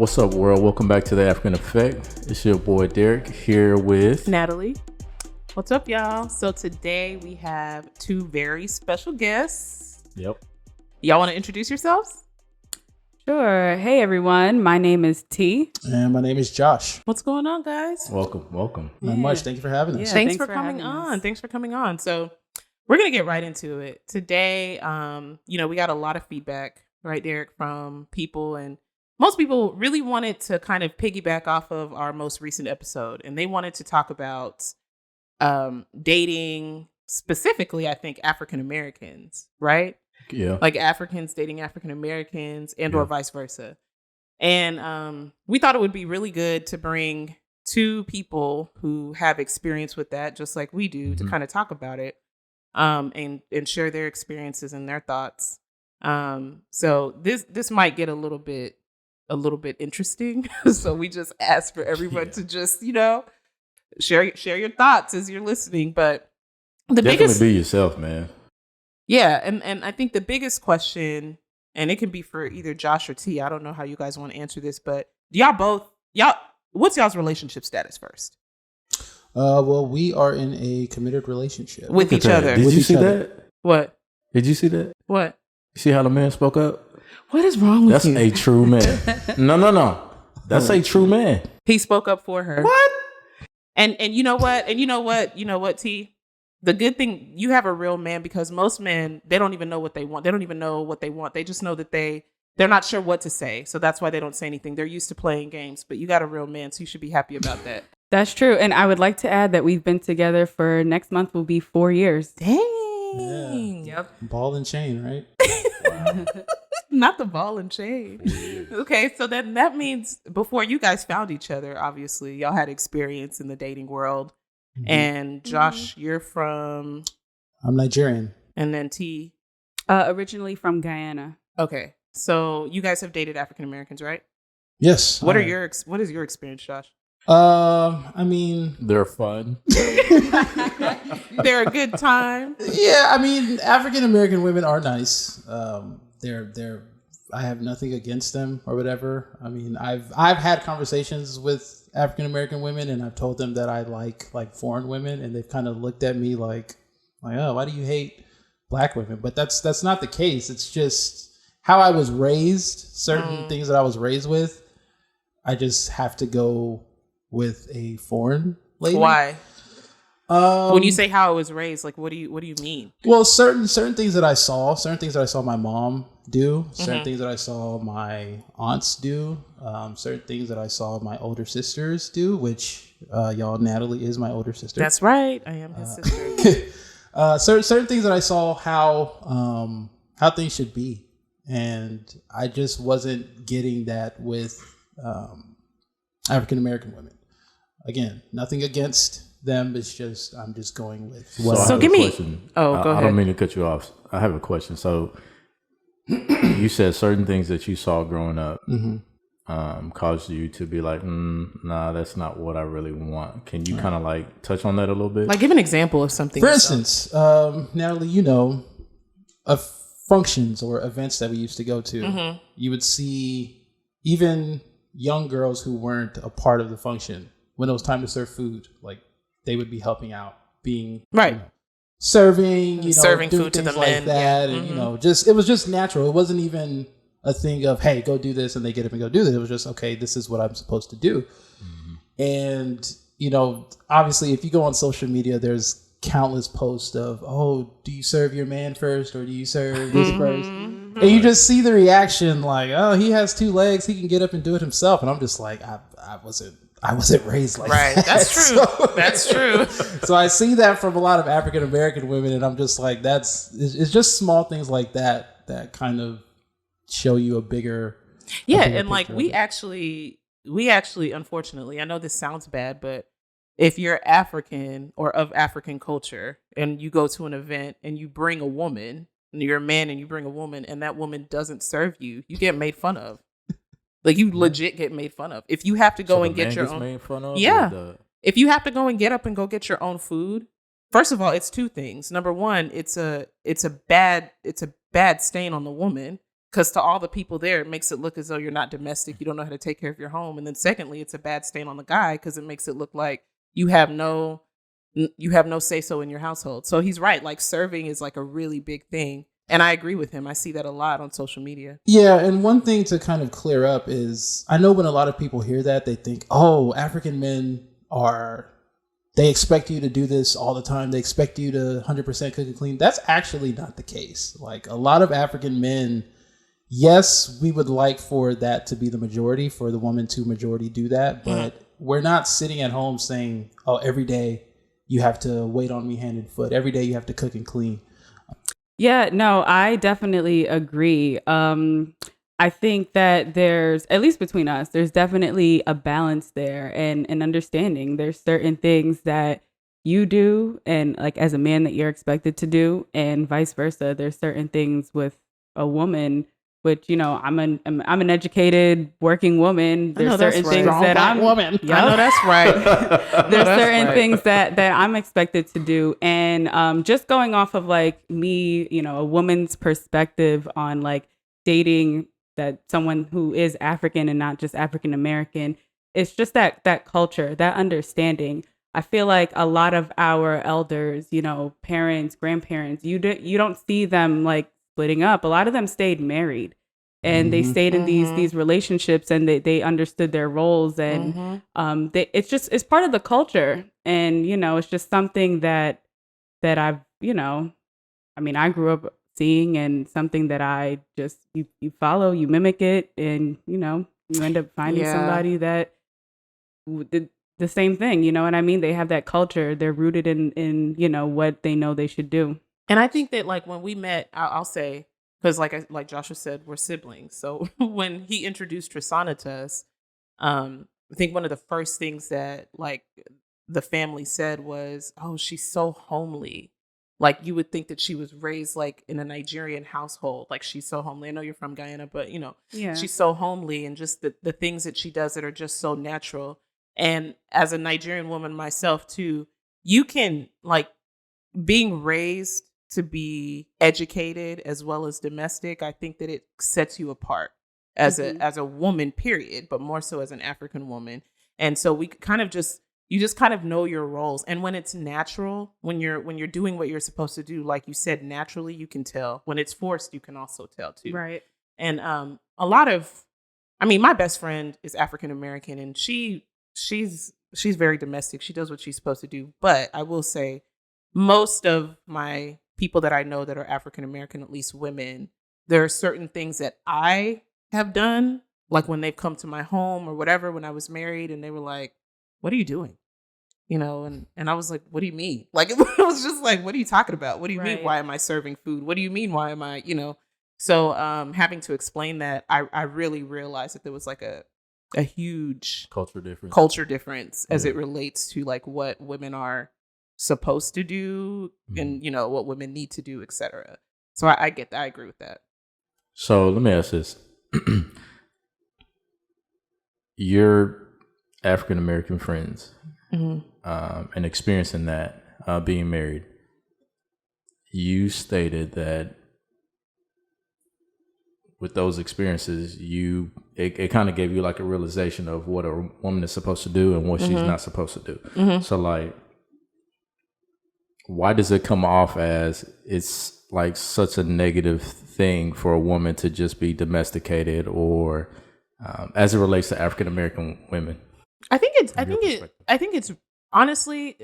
What's up, world? Welcome back to the African Effect. It's your boy Derrick here with Natalie. What's up, y'all? So today we have two very special guests. Yep. Y'all want to introduce yourselves? Sure. Hey, everyone. My name is T. And my name is Josh. What's going on, guys? Welcome. Not much. Thank you for having us. Yeah. Thanks thanks for for coming having on. us. Thanks for coming on. So we're going to get right into it. Today, we got a lot of feedback, right, Derrick, from people, and most people really wanted to kind of piggyback off of our most recent episode, and they wanted to talk about dating, specifically, I think, African Americans, right? Yeah. Like Africans dating African Americans and or vice versa. And we thought it would be really good to bring two people who have experience with that, just like we do, to kind of talk about it and share their experiences and their thoughts. So this might get a little bit interesting. So we just ask for everyone to just, share your thoughts as you're listening. But the Definitely biggest, be yourself, man. yeah, and I think the biggest question, and it can be for either Josh or T, I don't know how you guys want to answer this, but what's y'all's relationship status first? Well, we are in a committed relationship. With each other. Did With you each see other. that? What? Did you see that? What? You see how the man spoke up? What is wrong with That's you? a true man. No. That's a true man. He spoke up for her. What? And you know what? T? The good thing, you have a real man, because most men, they don't even know what they want. They don't even know what they want. They just know that they're not sure what to say. So that's why they don't say anything. They're used to playing games. But you got a real man, so you should be happy about that. That's true. And I would like to add that we've been together for next month will be 4 years. Dang. Yeah. Ball and chain, right? Not the ball and chain. Okay, so then that means before you guys found each other, obviously, y'all had experience in the dating world. Mm-hmm. And Josh, you're from... I'm Nigerian. And then T. Originally from Guyana. Okay, so you guys have dated African Americans, right? Yes. What is your experience, Josh? I mean, They're fun. They're a good time. yeah. I mean, African American women are nice. They're. I have nothing against them or whatever. I mean, I've had conversations with African American women, and I've told them that I like foreign women, and they've kind of looked at me like, oh, why do you hate black women? But that's not the case. It's just how I was raised. Certain things that I was raised with, I just have to go with a foreign lady. Why? When you say how I was raised, like what do you mean? Well, certain things that I saw my mom do, certain things that I saw my aunts do, certain things that I saw my older sisters do, which y'all, Natalie is my older sister. That's right. I am his sister. Certain things that I saw how things should be, and I just wasn't getting that with African American women. Again, nothing against them. It's just I'm just going with what. So So I have give a me- question. Oh, go I ahead. don't mean to cut you off. I have a question. So you said certain things that you saw growing up caused you to be like, nah, that's not what I really want. Can you kind of like touch on that a little bit? Like, give an example of something. For you saw. instance, Natalie, of functions or events that we used to go to, you would see even young girls who weren't a part of the function, when it was time to serve food, like they would be helping out, being Right. Serving, Serving doing food to things the like men, that, yeah. and it was just natural. It wasn't even a thing of, hey, go do this, and they get up and go do this. It was just, okay, this is what I'm supposed to do. And obviously, if you go on social media, there's countless posts of, oh, do you serve your man first, or do you serve this first? And you just see the reaction, like, oh, he has 2 legs, he can get up and do it himself. And I'm just like, I wasn't raised like Right. that. That's true. So- That's true. So I see that from a lot of African American women, and I'm just like, it's just small things like that kind of show you a bigger. Yeah, bigger and like picture we of it. actually, unfortunately, I know this sounds bad, but if you're African or of African culture and you go to an event and you bring a woman, and you're a man and you bring a woman, and that woman doesn't serve you, you get made fun of. Like, you legit get made fun of. If you have to go and get your own, made fun of? Yeah. If you have to go and get up and go get your own food, first of all, it's 2 things. Number one, it's a bad stain on the woman. Because to all the people there, it makes it look as though you're not domestic. You don't know how to take care of your home. And then secondly, it's a bad stain on the guy because it makes it look like you have no say-so in your household. So he's right. Like serving is like a really big thing. And I agree with him. I see that a lot on social media. Yeah, and one thing to kind of clear up is I know when a lot of people hear that, they think, oh, African men they expect you to do this all the time. They expect you to 100% cook and clean. That's actually not the case. Like a lot of African men, yes, we would like for that to be the majority, for the woman to majority do that. But we're not sitting at home saying, oh, every day you have to wait on me hand and foot. Every day you have to cook and clean. Yeah, no, I definitely agree. I think that there's, at least between us, there's definitely a balance there and an understanding. There's certain things that you do and like as a man that you're expected to do and vice versa. There's certain things with a woman, which, you know, I'm an educated working woman. There's certain things that I'm woman. Yep. I know that's right. There's certain things that I'm expected to do. And just going off of like me, you know, a woman's perspective on like dating that someone who is African and not just African American, it's just that culture, that understanding. I feel like a lot of our elders, you know, parents, grandparents, you don't see them like splitting up. A lot of them stayed married and they stayed in these relationships and they understood their roles and it's part of the culture. And, you know, it's just something that I've, you know, I mean, I grew up seeing and something that I just, you follow, you mimic it and, you know, you end up finding somebody that did the same thing. You know what I mean? They have that culture. They're rooted in, you know, what they know they should do. And I think that like when we met, I'll say, because like Joshua said, we're siblings. So when he introduced Tristana to us, I think one of the first things that like the family said was, "Oh, she's so homely." Like you would think that she was raised like in a Nigerian household. Like she's so homely. I know you're from Guyana, but you know, she's so homely and just the things that she does that are just so natural. And as a Nigerian woman myself too, you can like being raised to be educated as well as domestic. I think that it sets you apart as a woman, period, but more so as an African woman. And so we kind of you just kind of know your roles. And when it's natural, when you're doing what you're supposed to do, like you said, naturally, you can tell. When it's forced, you can also tell too. Right. And my best friend is African American and she's very domestic. She does what she's supposed to do. But I will say most of my people that I know that are African American, at least women, there are certain things that I have done, like when they've come to my home or whatever, when I was married and they were like, "What are you doing?" You know, and I was like, "What do you mean?" Like, it was just like, "What are you talking about? What do you mean? Why am I serving food? What do you mean? Why am I, you know?" So having to explain that, I really realized that there was like a huge culture difference as it relates to like what women are supposed to do and, you know, what women need to do, etc. So I get that. I agree with that. So let me ask this. Your African American friends and experiencing that, being married, you stated that with those experiences, it kind of gave you like a realization of what a woman is supposed to do and what she's not supposed to do. So like, why does it come off as it's like such a negative thing for a woman to just be domesticated or as it relates to African American women? I think it's honestly,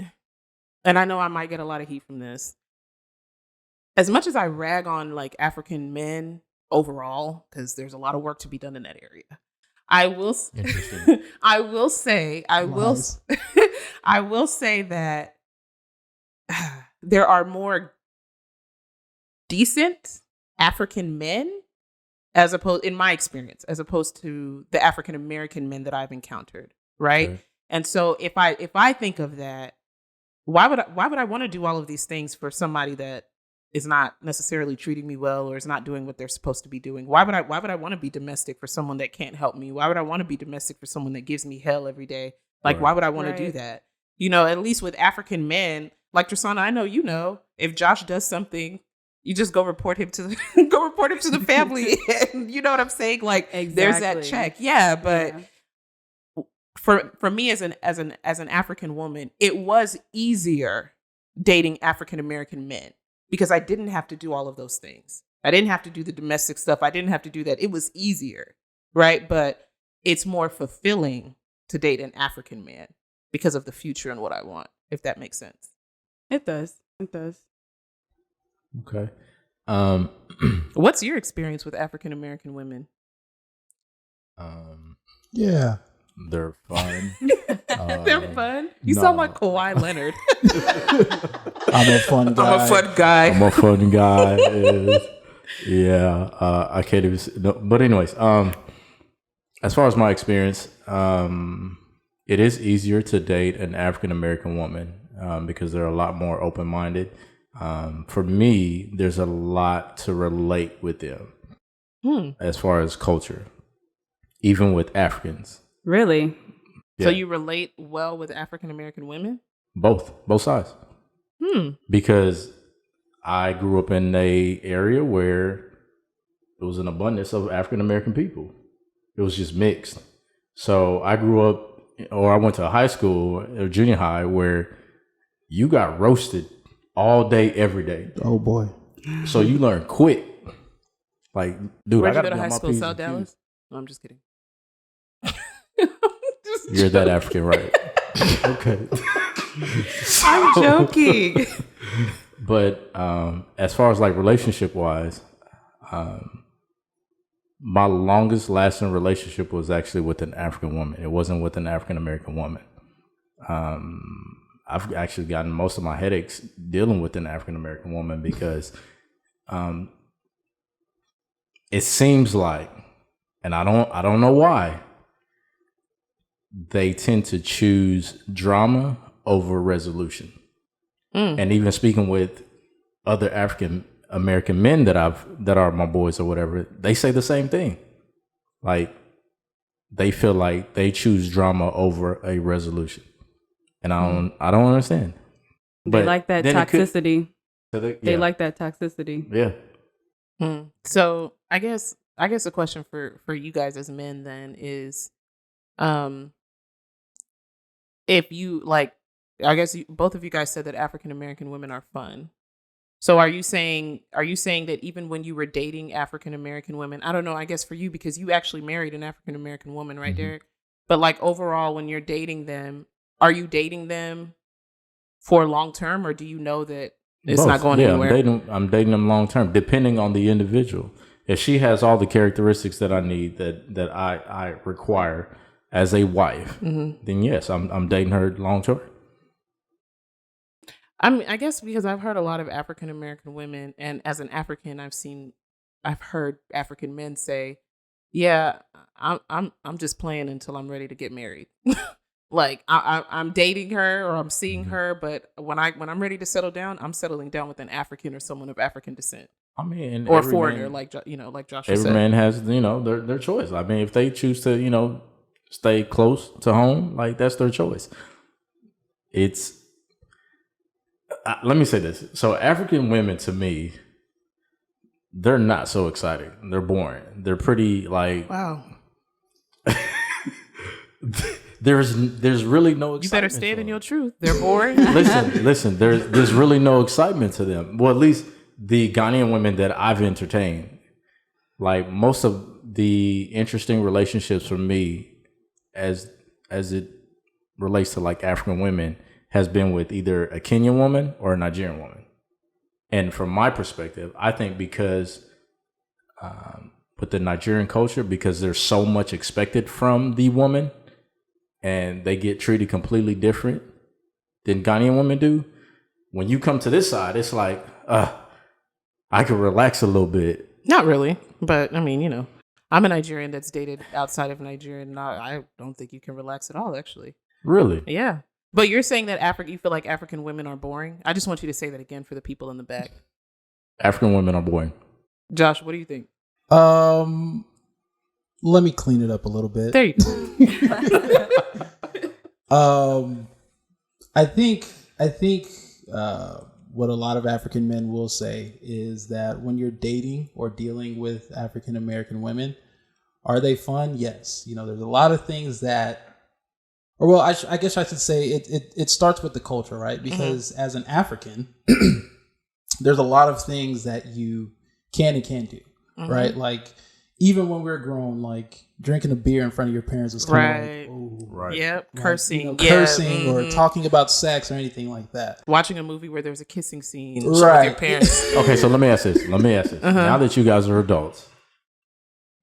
and I know I might get a lot of heat from this. As much as I rag on like African men overall, because there's a lot of work to be done in that area, I will say that there are more decent African men as opposed, in my experience, as opposed to the African American men that I've encountered. Right. Okay. And so if I think of that, why would I want to do all of these things for somebody that is not necessarily treating me well or is not doing what they're supposed to be doing? Why would I want to be domestic for someone that can't help me? Why would I want to be domestic for someone that gives me hell every day? Like, why would I want to do that? You know, at least with African men, like Tristana, I know, you know, if Josh does something, You just go report him to the family. And you know what I'm saying? Like there's that check. Yeah, but for me as an African woman, it was easier dating African American men because I didn't have to do all of those things. I didn't have to do the domestic stuff. I didn't have to do that. It was easier, right? But it's more fulfilling to date an African man because of the future and what I want, if that makes sense. It does. It does. Okay. What's your experience with African American women? Yeah. They're fun. They're fun. You sound like Kawhi Leonard. I'm a fun guy. I'm a fun guy. Yeah. I can't even. No, but anyways, as far as my experience, it is easier to date an African American woman because they're a lot more open minded. For me, there's a lot to relate with them as far as culture, even with Africans. Really? Yeah. So you relate well with African American women? Both sides. Because I grew up in a area where it was an abundance of African American people. It was just mixed. So I grew up, or I went to a high school or junior high where you got roasted all day, every day. Oh boy! So you learn quick. Like, dude, where'd I you got go to high school? South Dallas? No, I'm just kidding. You're that African, right? Okay. I'm joking. But as far as like relationship wise, my longest lasting relationship was actually with an African woman. It wasn't with an African American woman. I've actually gotten most of my headaches dealing with an African American woman because it seems like, and I don't know why, they tend to choose drama over resolution. And even speaking with other African American men that are my boys or whatever, they say the same thing. Like they feel like they choose drama over a resolution. And I don't understand. But they like that toxicity. They like that toxicity. Yeah. So I guess a question for you guys as men then is, if you like, I guess both of you guys said that African American women are fun. So are you saying that even when you were dating African American women, I don't know, I guess for you, because you actually married an African American woman, right, Derrick? But like overall, when you're dating them, are you dating them for long term, or do you know that it's not going anywhere? I'm dating them long term, depending on the individual. If she has all the characteristics that I need, that I require as a wife, then yes, I'm dating her long term. I guess because I've heard a lot of African American women, and as an African, I've heard African men say, "Yeah, I'm just playing until I'm ready to get married." Like I'm dating her or I'm seeing her, but when I'm ready to settle down, I'm settling down with an African or someone of African descent. I mean, or a foreigner, like Joshua said. Every man has their choice. I mean, if they choose to stay close to home, like that's their choice. Let me say this. So African women, to me, they're not so exciting. They're boring. They're pretty like, wow. There's really no excitement. You better stand in your truth. They're boring. Listen. There's really no excitement to them. Well, at least the Ghanaian women that I've entertained, like most of the interesting relationships for me, as it relates to like African women, has been with either a Kenyan woman or a Nigerian woman. And from my perspective, I think because with the Nigerian culture, because there's so much expected from the woman and they get treated completely different than Ghanaian women do, when you come to this side, it's like, I could relax a little bit. Not really, but I mean, I'm a Nigerian that's dated outside of Nigeria, and I don't think you can relax at all, actually. Really? Yeah. But you're saying that you feel like African women are boring? I just want you to say that again for the people in the back. African women are boring. Josh, what do you think? Let me clean it up a little bit. There you go. I think what a lot of African men will say is that when you're dating or dealing with African American women, are they fun? Yes. You know, there's a lot of things that, or well, I guess I should say it starts with the culture, right? Because as an African, there's a lot of things that you can and can't do, right? Like even when we're grown, like drinking a beer in front of your parents is kind of like, oh, Right. Yep. like, Cursing. you know, cursing or talking about sex or anything like that. Watching a movie where there's a kissing scene Right. with your parents. Okay, so let me ask this. Now that you guys are adults,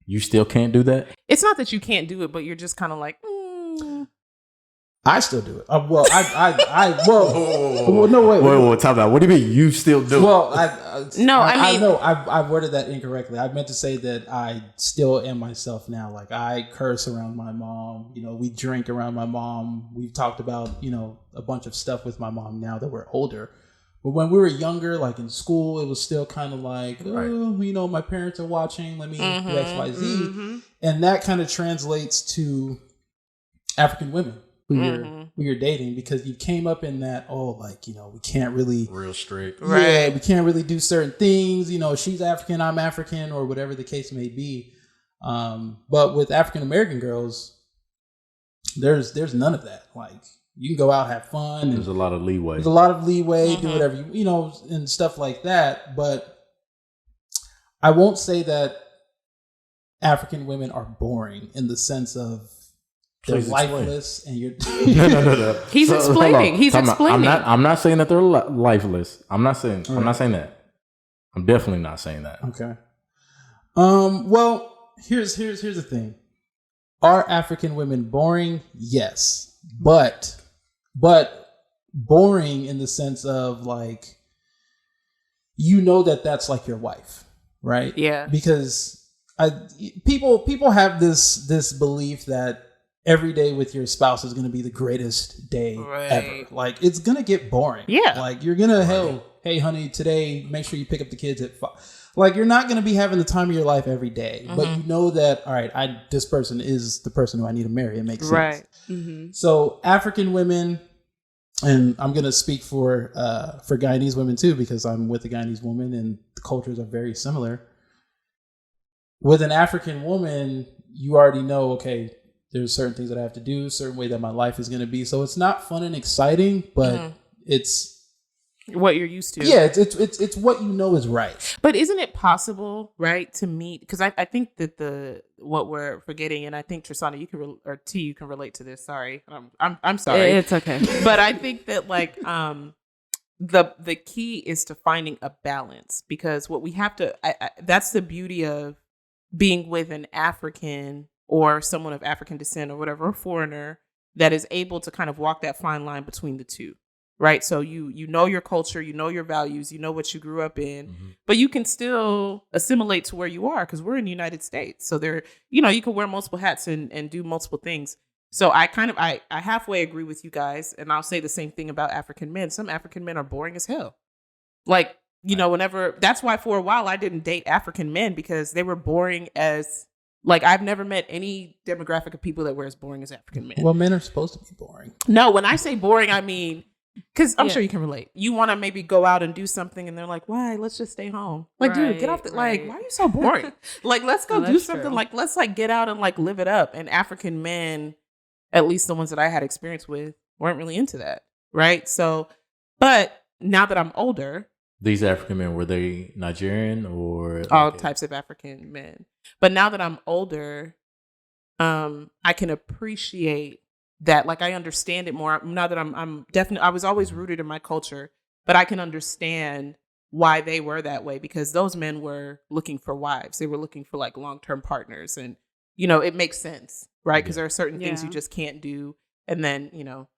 you still can't do that? It's not that you can't do it, but you're just kind of like, I still do it. Well, no, wait. Talk about. What do you mean you still do it? Well, I mean, know I worded that incorrectly. I meant to say that I still am myself now. Like I curse around my mom. You know, we drink around my mom. We've talked about, you know, a bunch of stuff with my mom now that we're older. But when we were younger, like in school, it was still kind of like, oh, you know, my parents are watching. Let me do X, Y, Z. And that kind of translates to African women who you're dating, because you came up in that, like, you know, we can't really real straight. Yeah, we can't really do certain things. You know, she's African, I'm African, or whatever the case may be. But with African American girls, there's none of that. Like, you can go out, have fun. There's a lot of leeway. Do whatever you know, and stuff like that. But I won't say that African women are boring in the sense of they're lifeless and you're no. He's explaining. He's explaining. I'm not saying that they're lifeless. I'm not saying that. I'm definitely not saying that. Okay. Well, here's the thing. Are African women boring? Yes. But boring in the sense of like, you know, that's like your wife, right? Yeah. Because people have this belief that every day with your spouse is going to be the greatest day ever. Like, it's going to get boring. Yeah. Like, you're going to, hey, honey, today, make sure you pick up the kids at 5. Like, you're not going to be having the time of your life every day. But you know that, all right, this person is the person who I need to marry. It makes sense. Right. So African women, and I'm going to speak for Guyanese women too, because I'm with a Guyanese woman and the cultures are very similar. With an African woman, you already know, okay, there's certain things that I have to do, certain way that my life is going to be. So it's not fun and exciting, but it's what you're used to. Yeah, it's what you know is right. But isn't it possible, right, to meet? Because I think that what we're forgetting, and I think Trisana, you can you can relate to this. Sorry, I'm sorry. It's okay. But I think that like the key is to finding a balance, because what we have to that's the beauty of being with an African or someone of African descent or whatever, a foreigner that is able to kind of walk that fine line between the two, right? So you know your culture, you know your values, you know what you grew up in, but you can still assimilate to where you are, because we're in the United States. So there, you know, you can wear multiple hats and do multiple things. So I halfway agree with you guys, and I'll say the same thing about African men. Some African men are boring as hell. Like, you know, that's why for a while I didn't date African men, because they were boring as, like, I've never met any demographic of people that were as boring as African men. Well, men are supposed to be boring. No, when I say boring, I mean, because I'm sure you can relate. You want to maybe go out and do something, and they're like, why? Let's just stay home. Like, dude, get off like, why are you so boring? Like, let's go do something. True. Like, let's like get out and like live it up. And African men, at least the ones that I had experience with, weren't really into that. Right. So, but now that I'm older, these African men, were they Nigerian or all types of African men? But now that I'm older, I can appreciate that. Like, I understand it more now that I'm definitely, I was always rooted in my culture, but I can understand why they were that way, because those men were looking for wives. They were looking for like long-term partners, and, you know, it makes sense, right? Because there are certain things you just can't do. And then, you know,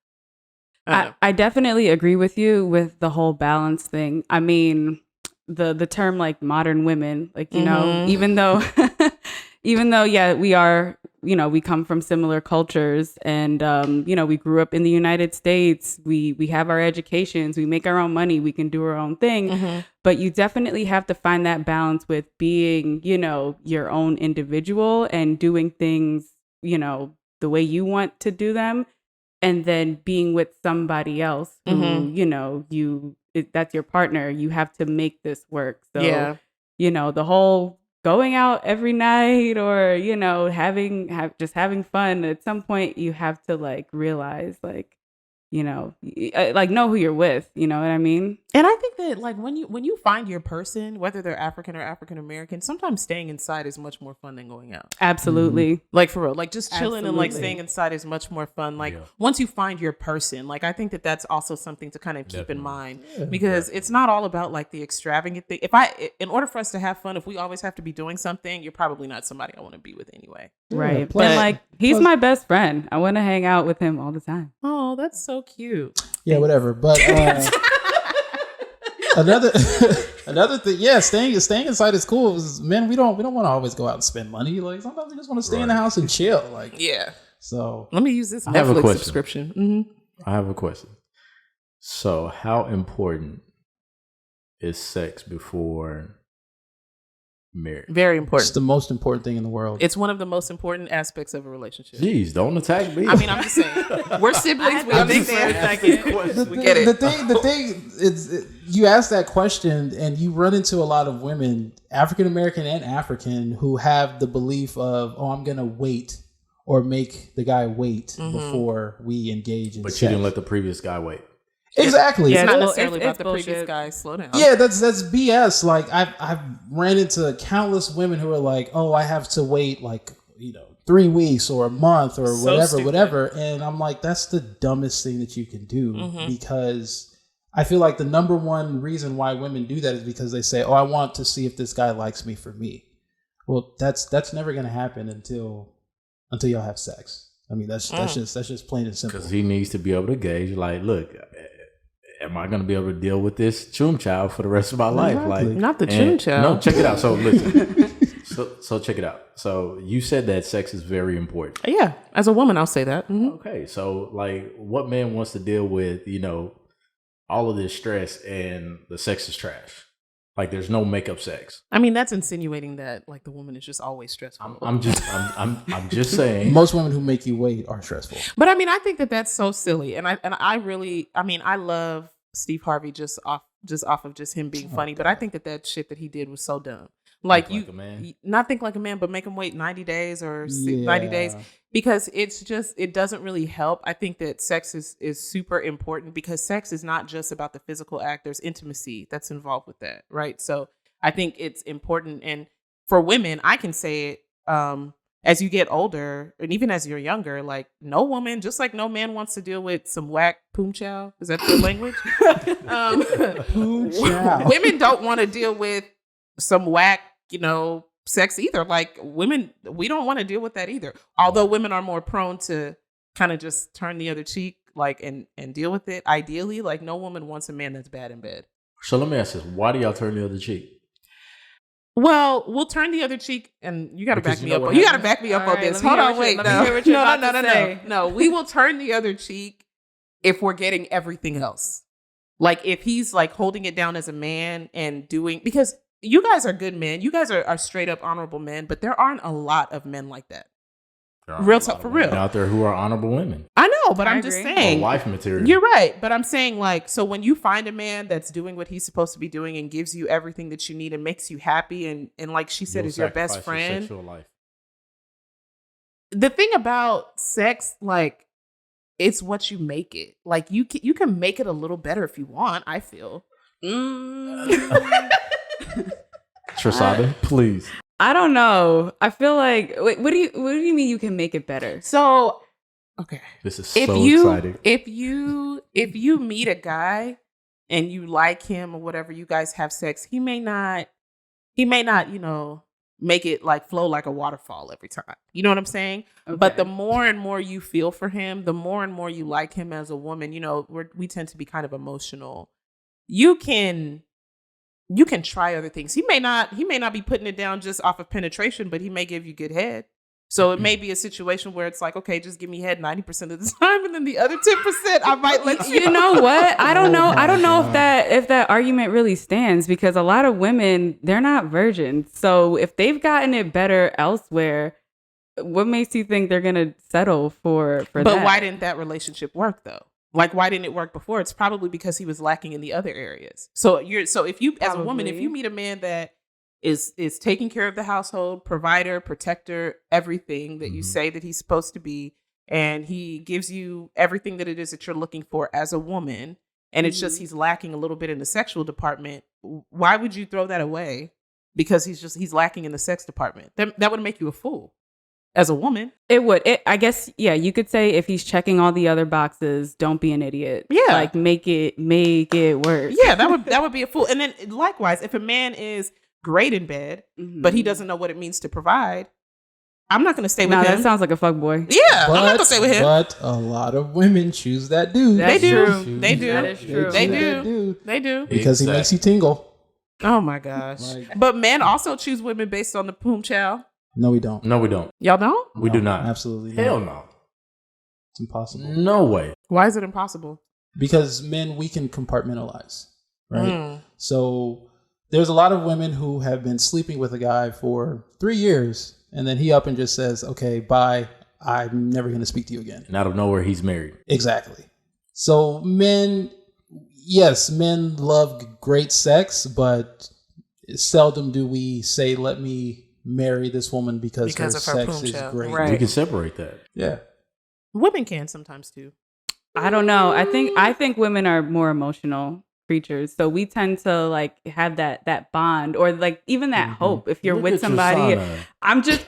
I definitely agree with you with the whole balance thing. I mean, the term like modern women, like, you know, even though, yeah, we are, you know, we come from similar cultures, and, you know, we grew up in the United States. We have our educations, we make our own money, we can do our own thing. But you definitely have to find that balance with being, you know, your own individual and doing things, you know, the way you want to do them. And then being with somebody else who, you know, you that's your partner. You have to make this work. So, Yeah. The whole going out every night or, just having fun, at some point you have to like realize like, like know who you're with, you know what I mean? And I think that like when you find your person, whether they're African or African American, sometimes staying inside is much more fun than going out. Absolutely. Like for real, like just chilling and like Absolutely. staying inside is much more fun. Like once you find your person, like I think that that's also something to kind of keep in mind because it's not all about like the extravagant thing. In order for us to have fun, if we always have to be doing something, you're probably not somebody I want to be with anyway. Right. And like he's my best friend. I want to hang out with him all the time. Oh, that's so cute. Yeah, whatever. But another thing, staying inside is cool. Men, we don't want to always go out and spend money. Like sometimes we just want to stay in the house and chill. Like So let me use this have a Netflix question. subscription. Mm-hmm. I have a question. So, how important is sex before marriage? Very it's important. the most important thing in the world. It's one of the most important aspects of a relationship. Jeez, don't attack me. I mean, I'm just saying, we're siblings. We understand. We get it. The thing is, you ask that question and you run into a lot of women, African American and African, who have the belief of, oh, I'm going to wait or make the guy wait before we engage in but sex. you didn't let the previous guy wait. Exactly. It's Yeah, not well, necessarily it's about the bullshit. previous guy. Slow down. Yeah, that's BS. Like I've ran into countless women who are like, oh, I have to wait like 3 weeks or a month or So stupid. whatever. And I'm like, that's the dumbest thing that you can do because I feel like the number one reason why women do that is because they say, oh, I want to see if this guy likes me for me. Well, that's never going to happen until y'all have sex. I mean, that's just plain and simple. Because he needs to be able to gauge, like, look, am I going to be able to deal with this choom chow for the rest of my life? Like, Not the choom chow. No, check it out. So listen. so check it out. So you said that sex is very important. Yeah, as a woman, I'll say that. Mm-hmm. Okay, so like, what man wants to deal with, all of this stress and the sex is trash? Like, there's no makeup sex. I mean, that's insinuating that like the woman is just always stressful. I'm just saying. Most women who make you wait are stressful. But I mean, I think that that's so silly, and I really, I mean, I love Steve Harvey just off of just him being funny, but I think that shit that he did was so dumb. Like Think like a man? Not think like a man, but make him wait 90 days or 90 days because it doesn't really help. I think that sex is super important because sex is not just about the physical act. There's intimacy that's involved with that, right? So I think it's important. And for women, I can say it as you get older and even as you're younger, like no woman, just like no man wants to deal with some whack poom chow. Is that the language? Poom chow. Women don't want to deal with some whack, sex either. Like women, we don't want to deal with that either. Although women are more prone to kind of just turn the other cheek, like, and deal with it. Ideally, like no woman wants a man that's bad in bed. So let me ask this: why do y'all turn the other cheek? Well, we'll turn the other cheek, and you got to back me up. what You got to happens? back me up All on right, this. let me Hold hear on, what wait, you- let me hear what you're about to say. no. We will turn the other cheek if we're getting everything else. Like if he's like holding it down as a man and doing, because you guys are good men. You guys are straight up honorable men, but there aren't a lot of men like that. Real talk, for real. Out there who are honorable women. I know, but I I'm just agree. Or saying. wife material. You're right, but I'm saying like, so when you find a man that's doing what he's supposed to be doing and gives you everything that you need and makes you happy and like she said, You'll is your best sacrifice friend. sexual life. The thing about sex, like, it's what you make it. Like you can make it a little better if you want. I feel. Trisada, please. I don't know. I feel like wait, what do you mean you can make it better? So, okay. This is If so you exciting. if you meet a guy and you like him or whatever, you guys have sex, he may not, make it like flow like a waterfall every time. You know what I'm saying? Okay. But the more and more you feel for him, the more and more you like him as a woman, we tend to be kind of emotional. You can try other things. He may not be putting it down just off of penetration, but he may give you good head. So it may be a situation where it's like, okay, just give me head 90% of the time, and then the other 10% I might let you. You know what? I don't know. I don't know if that argument really stands because a lot of women, they're not virgins. So if they've gotten it better elsewhere, what makes you think they're gonna settle for that? But why didn't that relationship work though? Like, why didn't it work before? It's probably because he was lacking in the other areas. So if you, as a woman, if you meet a man that is taking care of the household, provider, protector, everything that you say that he's supposed to be, and he gives you everything that it is that you're looking for as a woman, and it's just he's lacking a little bit in the sexual department, why would you throw that away? Because he's lacking in the sex department. That would make you a fool. As a woman, it would. I guess, yeah, you could say if he's checking all the other boxes, don't be an idiot. Yeah, like make it work. Yeah, that would be a fool. And then likewise, if a man is great in bed, but he doesn't know what it means to provide, I'm not going to stay with him. That sounds like a fuckboy. Yeah, I'm not going to stay with him. But a lot of women choose that dude. They do. That is true. They do. Because he makes you tingle. Oh my gosh! But men also choose women based on the poom chow. No, we don't. No, we don't. Y'all don't? We do not. Absolutely not. Hell no. It's impossible. No way. Why is it impossible? Because men, we can compartmentalize, right? So there's a lot of women who have been sleeping with a guy for 3 years, and then he up and just says, okay, bye. I'm never going to speak to you again. And out of nowhere, he's married. Exactly. So men, yes, men love great sex, but seldom do we say, let me marry this woman because her sex is great. Right. We can separate that. Yeah. Women can sometimes too. I don't know. I think women are more emotional creatures, so we tend to like have that bond, or like even that hope. If you're with somebody, I'm just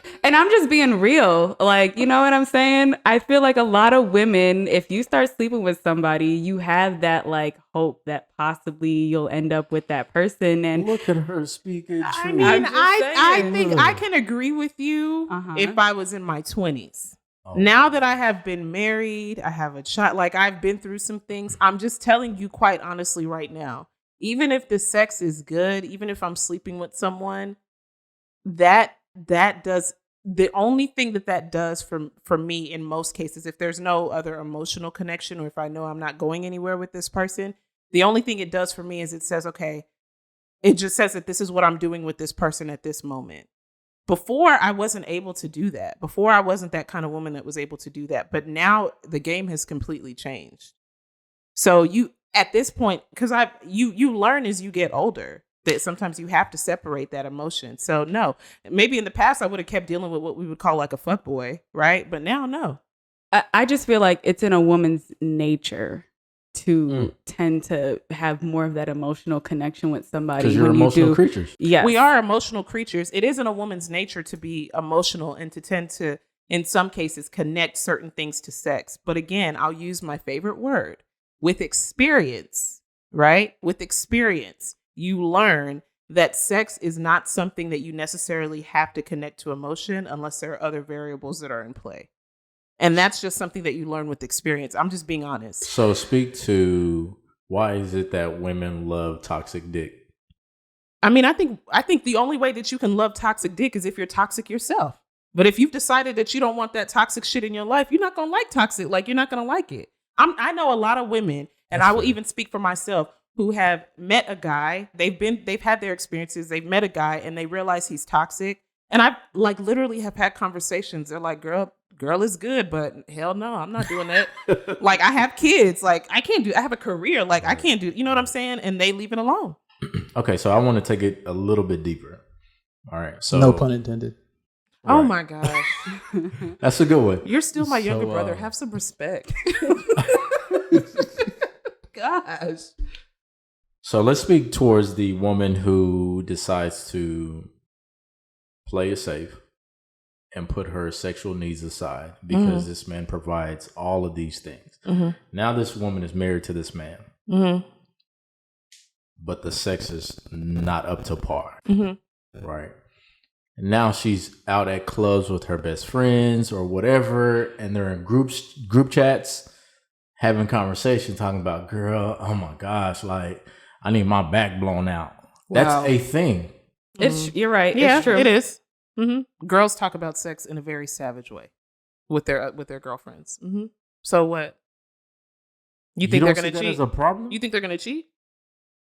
being real, like, you know what I'm saying? I feel like a lot of women, if you start sleeping with somebody, you have that like hope that possibly you'll end up with that person. And look at her speaking. I mean, I think I can agree with you if I was in my 20s. Now that I have been married, I have a child, like I've been through some things. I'm just telling you quite honestly right now, even if the sex is good, even if I'm sleeping with someone, that does, the only thing that does for me in most cases, if there's no other emotional connection, or if I know I'm not going anywhere with this person, the only thing it does for me is it says, okay, it just says that this is what I'm doing with this person at this moment. Before, I wasn't able to do that. Before, I wasn't that kind of woman that was able to do that. But now the game has completely changed. So you, at this point, because you learn as you get older that sometimes you have to separate that emotion. So no, maybe in the past I would have kept dealing with what we would call like a fuckboy, right? But now, no. I just feel like it's in a woman's nature to tend to have more of that emotional connection with somebody. Because you're emotional creatures. Yes. We are emotional creatures. It is in a woman's nature to be emotional and to tend to, in some cases, connect certain things to sex. But again, I'll use my favorite word. With experience, right? With experience, you learn that sex is not something that you necessarily have to connect to emotion unless there are other variables that are in play. And that's just something that you learn with experience. I'm just being honest. So speak to, why is it that women love toxic dick? I mean, I think the only way that you can love toxic dick is if you're toxic yourself. But if you've decided that you don't want that toxic shit in your life, you're not going to like toxic. Like, you're not going to like it. I know a lot of women, and I will even speak for myself, who have met a guy. They've had their experiences. They've met a guy and they realize he's toxic. And I like literally have had conversations. They're like, girl is good, but hell no, I'm not doing that. Like, I have kids. Like, I have a career. Like, I can't do, you know what I'm saying? And they leave it alone. Okay. So I want to take it a little bit deeper. All right. So no pun intended. Right. Oh my gosh. That's a good one. You're still my younger brother. Have some respect. Gosh. So let's speak towards the woman who decides to play it safe and put her sexual needs aside because this man provides all of these things. Now this woman is married to this man, but the sex is not up to par, right? And now she's out at clubs with her best friends or whatever, and they're in group chats having conversation talking about, girl, oh my gosh, like, I need my back blown out. Wow. That's a thing. You're right. Yeah, it's true. It is. Girls talk about sex in a very savage way with their girlfriends. So what? You think they're going to cheat? As a problem? You think they're going to cheat?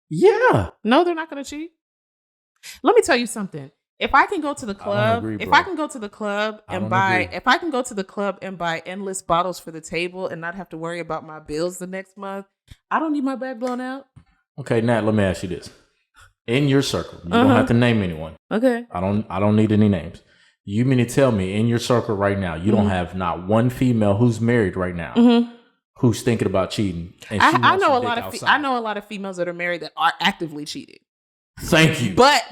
Yeah. No, they're not going to cheat. Let me tell you something. If I can go to the club, agree, if bro. I can go to the club I and don't buy, agree. if I can go to the club and buy endless bottles for the table and not have to worry about my bills the next month, I don't need my back blown out. Okay, Nat, let me ask you this. In your circle, you don't have to name anyone. Okay. I don't need any names. You mean to tell me in your circle right now, you don't have not one female who's married right now who's thinking about cheating? And she I wants know your a dick lot of outside? I know a lot of females that are married that are actively cheating. Thank you. But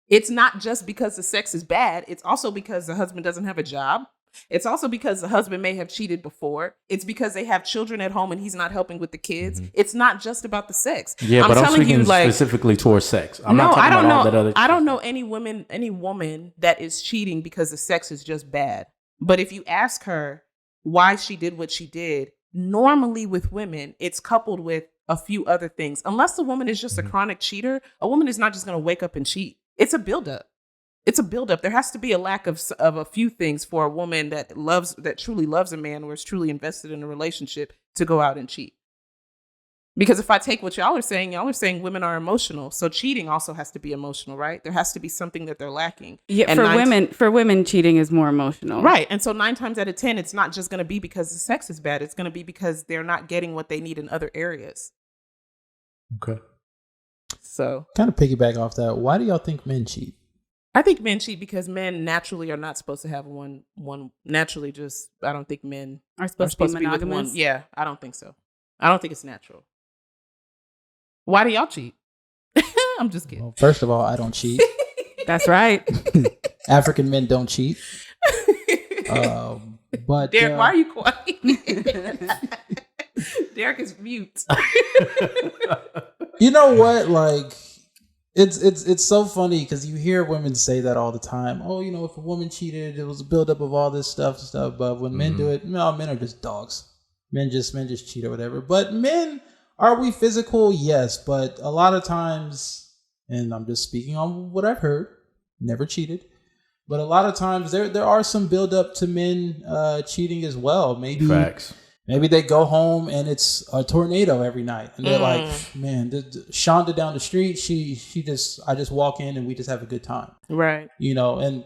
it's not just because the sex is bad. It's also because the husband doesn't have a job. It's also because the husband may have cheated before. It's because they have children at home and he's not helping with the kids. It's not just about the sex. Yeah, but I'm speaking specifically towards sex. I'm not talking about all that other. I don't know any woman that is cheating because the sex is just bad. But if you ask her why she did what she did, normally with women, it's coupled with a few other things. Unless the woman is just a chronic cheater, a woman is not just going to wake up and cheat. It's a buildup. It's a buildup. There has to be a lack of a few things for a woman that truly loves a man or is truly invested in a relationship to go out and cheat. Because if I take what y'all are saying women are emotional. So cheating also has to be emotional, right? There has to be something that they're lacking. Yeah, and for women, cheating is more emotional. Right. And so 9 times out of 10, it's not just going to be because the sex is bad. It's going to be because they're not getting what they need in other areas. Okay. So kind of piggyback off that. Why do y'all think men cheat? I think men cheat because men naturally are not supposed to have one naturally. Just I don't think men are supposed to be with monogamous. one. Yeah, I don't think so. I don't think it's natural. Why do y'all cheat? I'm just kidding. Well, first of all, I don't cheat. That's right. African men don't cheat. But Derrick, why are you quiet? Derrick is mute. You know what? Like, it's so funny because you hear women say that all the time. Oh, you know, if a woman cheated, it was a buildup of all this stuff. But when men do it, no, men are just dogs. Men just cheat or whatever. But men, are we physical? Yes, but a lot of times, and I'm just speaking on what I've heard. Never cheated. But a lot of times there are some buildup to men cheating as well. Maybe Facts. Maybe they go home and it's a tornado every night, and they're like, "Man, Shonda down the street, I just walk in and we just have a good time." Right. You know, and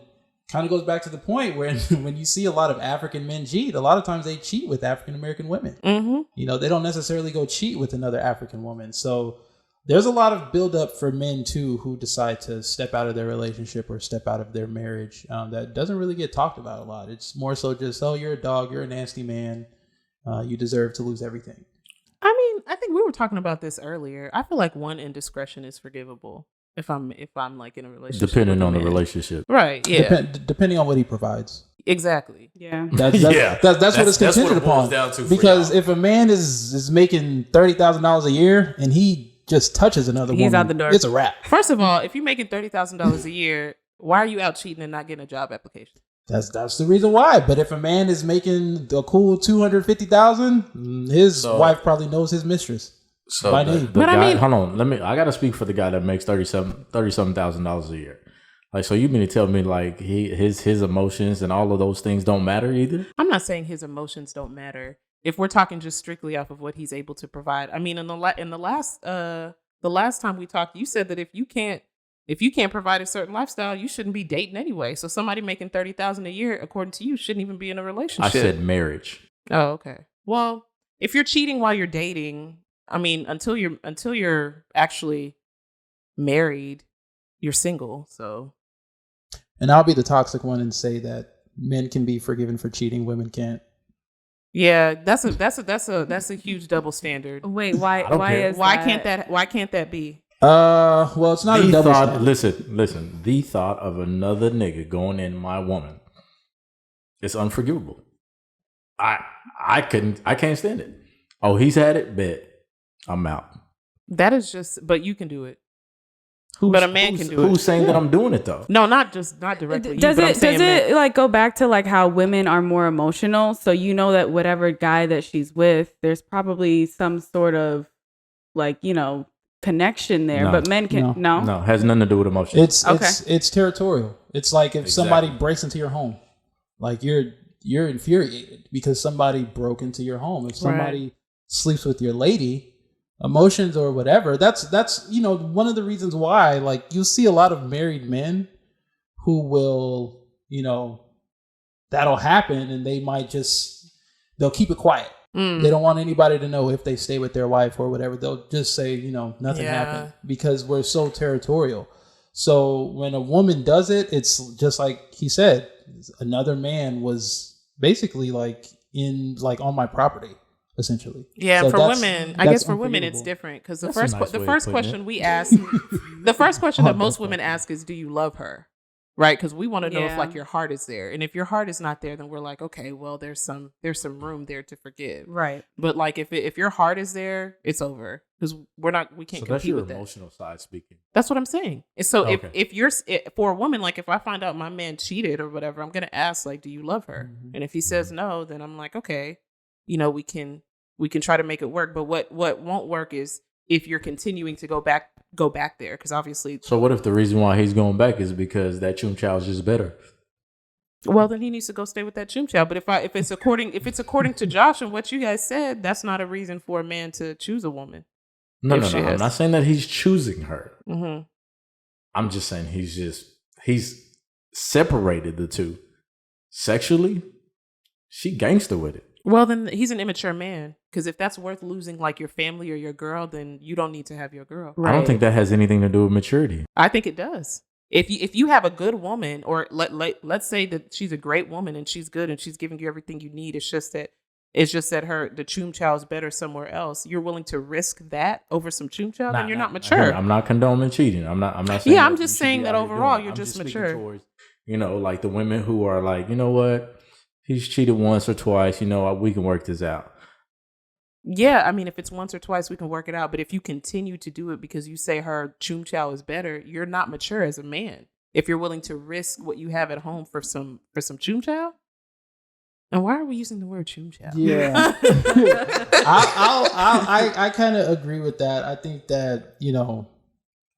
kind of goes back to the point where when you see a lot of African men cheat, a lot of times they cheat with African American women. Mm-hmm. You know, they don't necessarily go cheat with another African woman. So there's a lot of buildup for men too who decide to step out of their relationship or step out of their marriage. That doesn't really get talked about a lot. It's more so just, oh, you're a dog, you're a nasty man. You deserve to lose everything. I mean, I think we were talking about this earlier. I feel like one indiscretion is forgivable if I'm like in a relationship. Depending on the relationship. Right. Yeah. Depending on what he provides. Exactly. Yeah. That's what it's contingent upon. Because if a man is making $30,000 a year and he just touches another woman, he's out the door. It's a wrap. First of all, if you're making $30,000 a year, why are you out cheating and not getting a job application? That's the reason why. But if a man is making a cool $250,000, his wife probably knows his mistress by name. But guy, I mean, hold on. I gotta speak for the guy that makes $37,000 a year. Like, so you mean to tell me like his emotions and all of those things don't matter either? I'm not saying his emotions don't matter. If we're talking just strictly off of what he's able to provide. I mean, in the last time we talked, you said that if you can't provide a certain lifestyle, you shouldn't be dating anyway. So somebody making $30,000 a year, according to you, shouldn't even be in a relationship. I said marriage. Oh, okay. Well, if you're cheating while you're dating, I mean, until you're actually married, you're single. So, and I'll be the toxic one and say that men can be forgiven for cheating, women can't. Yeah, that's a huge double standard. Wait, why can't that be? Well, it's not a double standard. Listen. The thought of another nigga going in my woman, it's unforgivable. I can't stand it. Oh, he's had it, bet I'm out. That is just, but you can do it. But a man can do it. Who's saying that I'm doing it though? No, not directly. Does it like go back to like how women are more emotional? So you know that whatever guy that she's with, there's probably some sort of like, you know, connection there. But men can no, has nothing to do with emotion. It's territorial. It's like if somebody breaks into your home, like you're infuriated because somebody broke into your home. If somebody sleeps with your lady, emotions or whatever. That's you know, one of the reasons why, like, you'll see a lot of married men who will, you know, that'll happen and they'll keep it quiet. They don't want anybody to know if they stay with their wife or whatever. They'll just say, you know, nothing happened, because we're so territorial. So when a woman does it, it's just like he said, another man was basically like on my property, essentially. Yeah, so for women, I guess for women it's different, because the first question we ask, the first question that most women ask is, "Do you love her?" Right? Because we want to know if like your heart is there, and if your heart is not there, then we're like, okay, well, there's some room there to forgive. Right. But like if your heart is there, it's over, because we can't compete with that. That's your emotional side speaking. That's what I'm saying. And so if you're for a woman, like if I find out my man cheated or whatever, I'm gonna ask, like, do you love her? And if he says no, then I'm like, okay, you know, we can try to make it work. But what won't work is if you're continuing to go back there, because obviously. So what if the reason why he's going back is because that Choom Chow is just better? Well, then he needs to go stay with that Choom Chow. But if it's according to Josh and what you guys said, that's not a reason for a man to choose a woman. No. I'm not saying that he's choosing her. Mm-hmm. I'm just saying he's separated the two. Sexually, she gangster with it. Well, then he's an immature man, because if that's worth losing, like your family or your girl, then you don't need to have your girl. Right. I don't think that has anything to do with maturity. I think it does. If you have a good woman, or let's say that she's a great woman and she's good and she's giving you everything you need, it's just that the Choom Chow is better somewhere else. You're willing to risk that over some Choom Chow, then you're not mature. I'm not condoning cheating. I'm not saying. Yeah, I'm just saying that overall you're just mature. Towards, you know, like the women who are like, you know what, he's cheated once or twice. You know, we can work this out. Yeah, I mean, if it's once or twice, we can work it out. But if you continue to do it because you say her Choom Chow is better, you're not mature as a man. If you're willing to risk what you have at home for some Choom Chow. And why are we using the word Choom Chow? Yeah, I kind of agree with that. I think that, you know,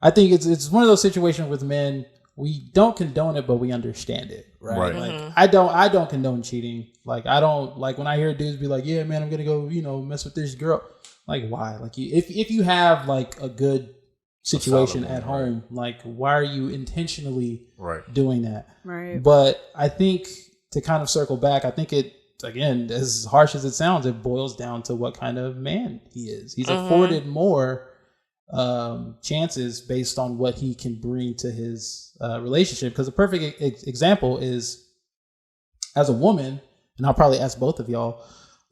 I think it's one of those situations with men. We don't condone it, but we understand it, right? Like I don't condone cheating. Like I don't like when I hear dudes be like, "Yeah, man, I'm gonna go, you know, mess with this girl." Like why? Like if you have like a good situation at home, like why are you intentionally doing that? Right. But I think to kind of circle back, I think it, again, as harsh as it sounds, it boils down to what kind of man he is. He's afforded more chances based on what he can bring to his relationship. Because a perfect example is, as a woman, and I'll probably ask both of y'all,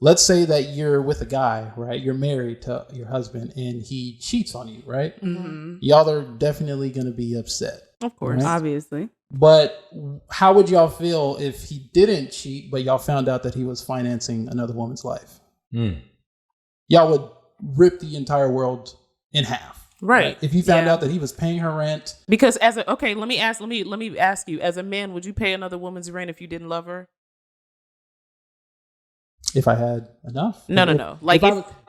let's say that you're with a guy, right? You're married to your husband and he cheats on you, right? Mm-hmm. Y'all are definitely going to be upset. Of course, right? Obviously. But how would y'all feel if he didn't cheat, but y'all found out that he was financing another woman's life? Y'all would rip the entire world in half, right? If you found out that he was paying her rent. Because let me ask you, as a man, would you pay another woman's rent if you didn't love her? If I had enough. No. Like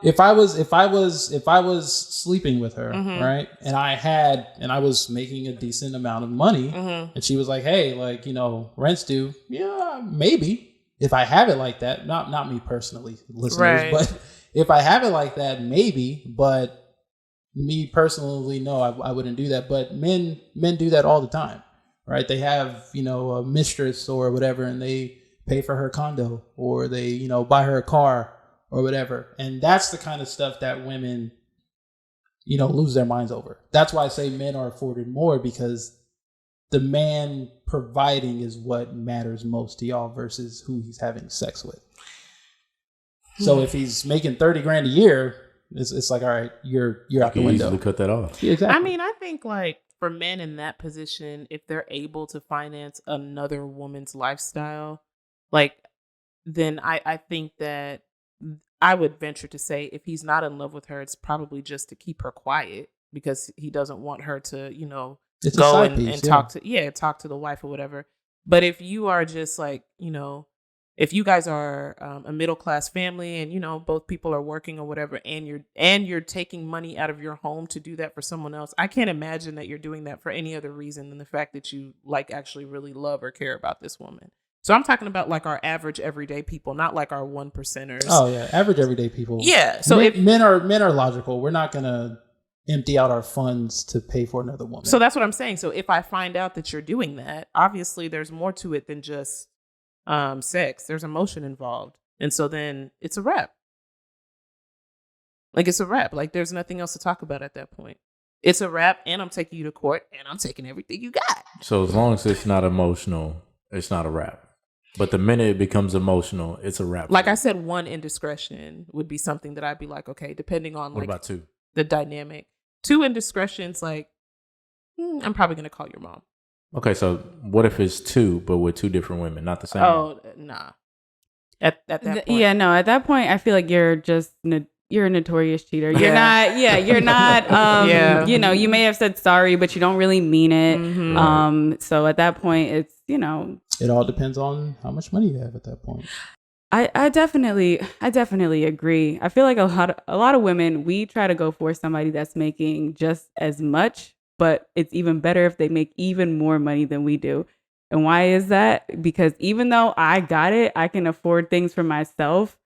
if I was sleeping with her, right, and I was making a decent amount of money, and she was like, "Hey, like, you know, rent's due." Yeah, maybe. If I have it like that, not me personally, listeners, but if I have it like that, maybe. But me personally, no, I wouldn't do that. But men do that all the time, right? They have, you know, a mistress or whatever, and they pay for her condo, or they, you know, buy her a car or whatever. And that's the kind of stuff that women, you know, lose their minds over. That's why I say men are afforded more, because the man providing is what matters most to y'all versus who he's having sex with. So if he's making $30,000 a year, it's like, all right, you're out the window. Easily cut that off. Yeah, exactly. I mean, I think like for men in that position, if they're able to finance another woman's lifestyle, like, then I think that I would venture to say if he's not in love with her, it's probably just to keep her quiet, because he doesn't want her to, you know, go and talk to the wife or whatever. But if you are just like, you know, if you guys are a middle class family and, you know, both people are working or whatever, and you're taking money out of your home to do that for someone else, I can't imagine that you're doing that for any other reason than the fact that you like actually really love or care about this woman. So I'm talking about like our average everyday people, not like our 1%ers. Oh yeah, average everyday people. Yeah. So men are logical. We're not gonna empty out our funds to pay for another woman. So that's what I'm saying. So if I find out that you're doing that, obviously there's more to it than just sex. There's emotion involved. And so then it's a wrap. Like it's a wrap. Like there's nothing else to talk about at that point. It's a wrap, and I'm taking you to court, and I'm taking everything you got. So as long as it's not emotional, it's not a wrap. But the minute it becomes emotional, it's a wrap. Like I said, one indiscretion would be something that I'd be like, okay, depending on what like about 2? The dynamic. 2 indiscretions, like I'm probably gonna call your mom. Okay, so what if it's 2, but with 2 different women, not the same? Oh, nah. At that point. Yeah, no. At that point, I feel like you're just you're a notorious cheater. You're not. Yeah, you're not. Yeah. You know, you may have said sorry, but you don't really mean it. Mm-hmm. So at that point, it's it all depends on how much money you have at that point. I definitely agree. I feel like a lot of women, we try to go for somebody that's making just as much, but it's even better if they make even more money than we do. And why is that? Because even though I got it, I can afford things for myself.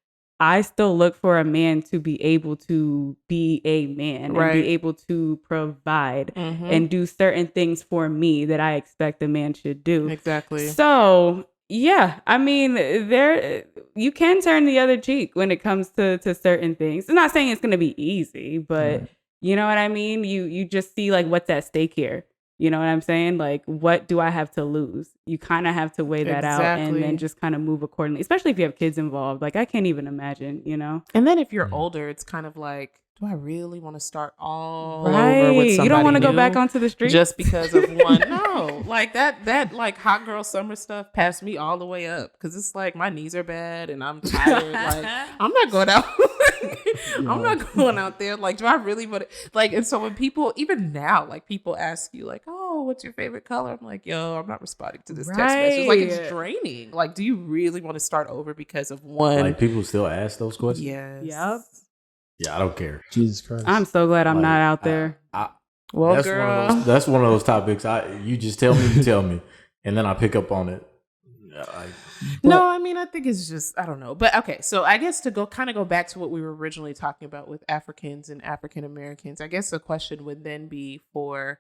I still look for a man to be able to be a man and be able to provide and do certain things for me that I expect a man should do. Exactly. So, yeah, I mean, you can turn the other cheek when it comes to certain things. I'm not saying it's going to be easy, but you know what I mean? You just see like what's at stake here. You know what I'm saying? Like, what do I have to lose? You kind of have to weigh that out and then just kind of move accordingly, especially if you have kids involved. Like, I can't even imagine, And then if you're older, it's kind of like, do I really want to start all over with somebody you don't want to go new back onto the street just because of one? No, like that like hot girl summer stuff passed me all the way up because it's like my knees are bad and I'm tired. Like I'm not going out. I'm not going out there. Like, do I really want to? Like, and so when people, even now, like people ask you, like, "Oh, what's your favorite color?" I'm like, "Yo, I'm not responding to this text message." Like, it's draining. Like, do you really want to start over because of one? Like people still ask those questions. Yes. Yep. Yeah, I don't care. Jesus Christ. I'm so glad I'm not out there. Well, that's girl, that's one of those topics. You just tell me, you tell me, and then I pick up on it. No, I mean, I think it's just, I don't know. But okay, so I guess to go back to what we were originally talking about with Africans and African Americans, I guess the question would then be for,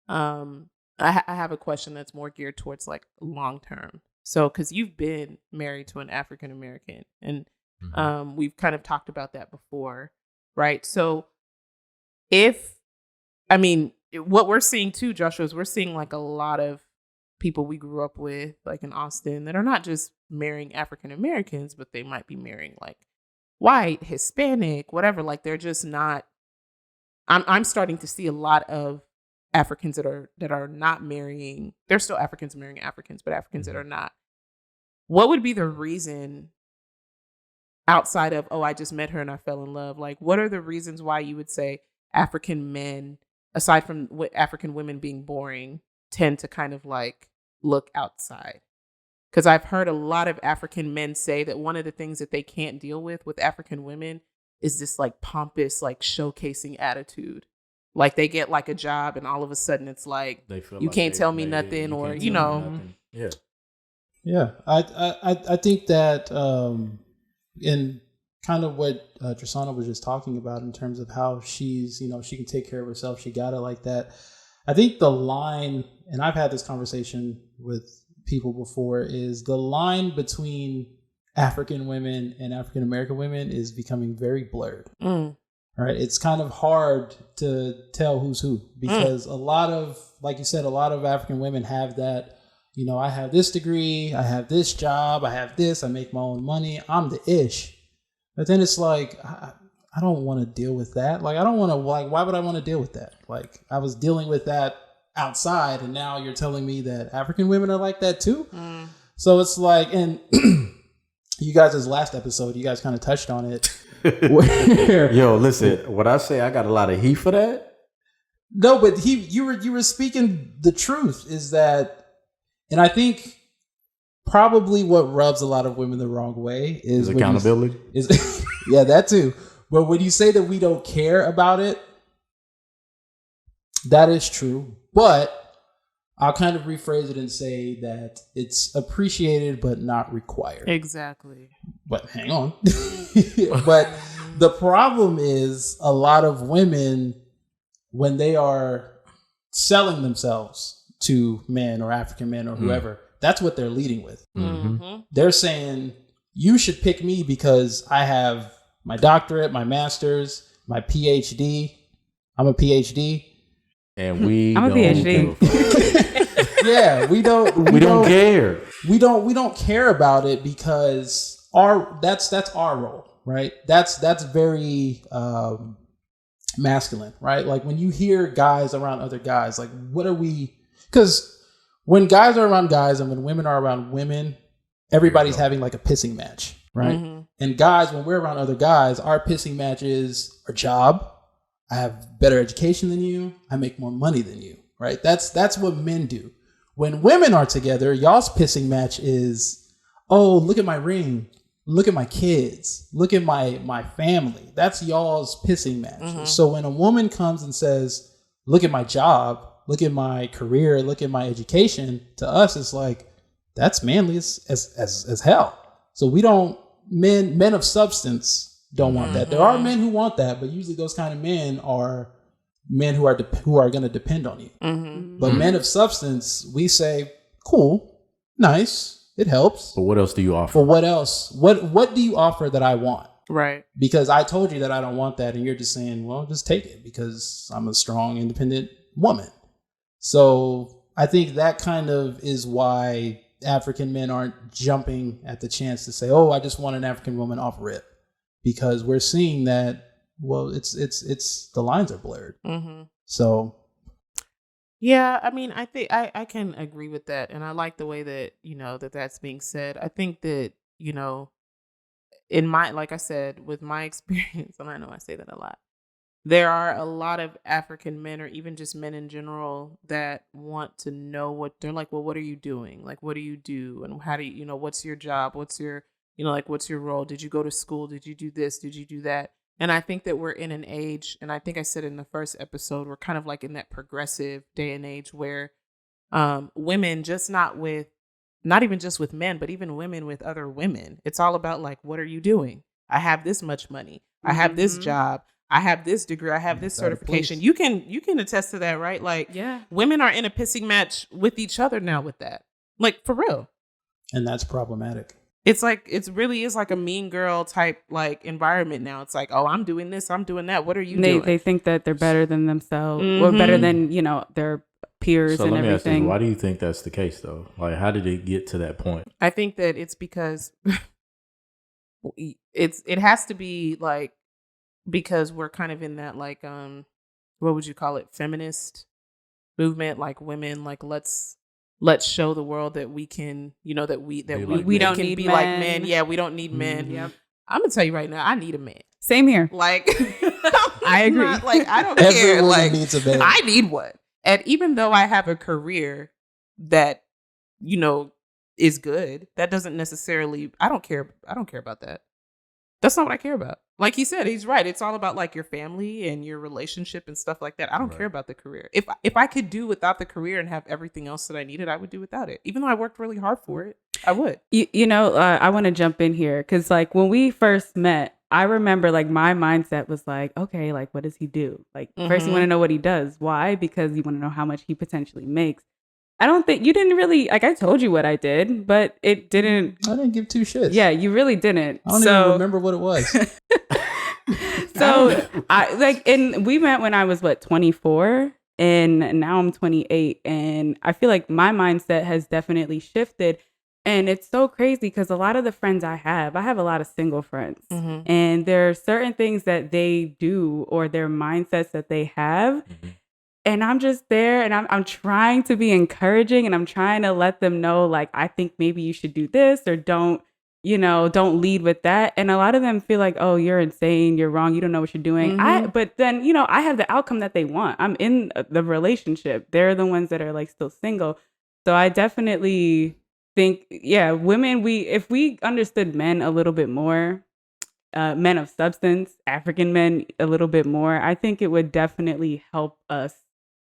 I have a question that's more geared towards like long term. So, because you've been married to an African American and we've kind of talked about that before, right? So what we're seeing too, Joshua, is we're seeing like a lot of people we grew up with, like in Austin, that are not just marrying African Americans, but they might be marrying like white, Hispanic, whatever. Like they're just not. I'm starting to see a lot of Africans that are not marrying. They're still Africans marrying Africans, but Africans that are not. What would be the reason outside of, oh, I just met her and I fell in love? Like, what are the reasons why you would say African men, aside from African women being boring, tend to kind of like look outside? Because I've heard a lot of African men say that one of the things that they can't deal with African women is this like pompous, like showcasing attitude. Like they get like a job and all of a sudden it's like, you can't tell me nothing, or, you know. Yeah. Yeah. I think that in kind of what Tristana was just talking about in terms of how she's, she can take care of herself. She got it like that. I think the line, and I've had this conversation with people before, is the line between African women and African American women is becoming very blurred. Right? It's kind of hard to tell who's who because a lot of, like you said, a lot of African women have that, I have this degree, I have this job, I have this, I make my own money, I'm the ish. But then it's like, I don't want to deal with that. Like, I don't want to, like, why would I want to deal with that? Like, I was dealing with that outside, and now you're telling me that African women are like that too? So it's like, and you guys' last episode, you guys kind of touched on it. Yo, listen, what I say, I got a lot of heat for that. No, but you were speaking the truth, is that, and I think probably what rubs a lot of women the wrong way is accountability. Yeah, that too. But when you say that we don't care about it, that is true. But I'll kind of rephrase it and say that it's appreciated but not required. Exactly. But hang on. But the problem is a lot of women, when they are selling themselves to men or African men or whoever, that's what they're leading with. They're saying, you should pick me because I have my doctorate, my master's, my PhD. I'm a PhD. And I'm a PhD. Yeah, we don't care. We don't care about it because that's our role, right? That's very masculine, right? Like when you hear guys around other guys, like what are we? Because when guys are around guys and when women are around women, everybody's having like a pissing match, right? And guys, when we're around other guys, our pissing match is our job. I have better education than you. I make more money than you, right? That's what men do. When women are together, y'all's pissing match is, oh, look at my ring. Look at my kids. Look at my family. That's y'all's pissing match. So when a woman comes and says, look at my job, look at my career, look at my education, to us, it's like, that's manly as hell. So we don't, men of substance don't want that. There are men who want that, but usually those kind of men are men who are going to depend on you. But men of substance, we say, cool, nice, it helps. But what else do you offer? For what else? What do you offer that I want? Right. Because I told you that I don't want that, and you're just saying, well, just take it because I'm a strong, independent woman. So I think that kind of is why African men aren't jumping at the chance to say, oh, I just want an African woman off rip. Because we're seeing that, well, it's the lines are blurred. So, yeah, I mean, I think I can agree with that, and I like the way that that's being said. I think that in my, like I said, with my experience, and I know I say that a lot, there are a lot of African men, or even just men in general, that want to know what they're like. Well, what are you doing? Like, what do you do, and how do you, what's your job? What's your like, what's your role? Did you go to school? Did you do this? Did you do that? And I think that we're in an age, and I think I said in the first episode, we're kind of like in that progressive day and age where women, not even just with men, but even women with other women, it's all about like, what are you doing? I have this much money. I have this job. I have this degree. I have this certification. You can attest to that, right? Like, yeah, women are in a pissing match with each other now with that. Like, for real. And that's problematic. It's like, it really is like a mean girl type like environment now. It's like, oh, I'm doing this, I'm doing that. What are you doing? They think that they're better than themselves or better than, their peers and everything. So let me ask you, why do you think that's the case though? Like, how did it get to that point? I think that it's because it has to be like, because we're kind of in that like, what would you call it? Feminist movement, like women, like let's show the world that we can, we don't need be men. Like men. Yeah, we don't need men. Yep. I'm gonna tell you right now, I need a man. Same here. Like, I agree. Like, I don't care. Like, needs a man. I need one. And even though I have a career that, is good, that doesn't necessarily. I don't care about that. That's not what I care about. Like he said, he's right. It's all about like your family and your relationship and stuff like that. I don't care about the career. If I could do without the career and have everything else that I needed, I would do without it. Even though I worked really hard for it, I would. I want to jump in here because like when we first met, I remember like my mindset was like, okay, like what does he do? Like first you want to know what he does. Why? Because you want to know how much he potentially makes. I don't think you didn't really, like I told you what I did, but it didn't. I didn't give two shits. Yeah, you really didn't. I don't even remember what it was. So we met when I was 24 and now I'm 28. And I feel like my mindset has definitely shifted. And it's so crazy because a lot of the friends I have a lot of single friends and there are certain things that they do or their mindsets that they have. And I'm just there and I'm trying to be encouraging and I'm trying to let them know, like, I think maybe you should do this or don't lead with that. And a lot of them feel like, oh, you're insane. You're wrong. You don't know what you're doing. But then, I have the outcome that they want. I'm in the relationship. They're the ones that are like still single. So I definitely think, yeah, women, if we understood men a little bit more, men of substance, African men a little bit more, I think it would definitely help us.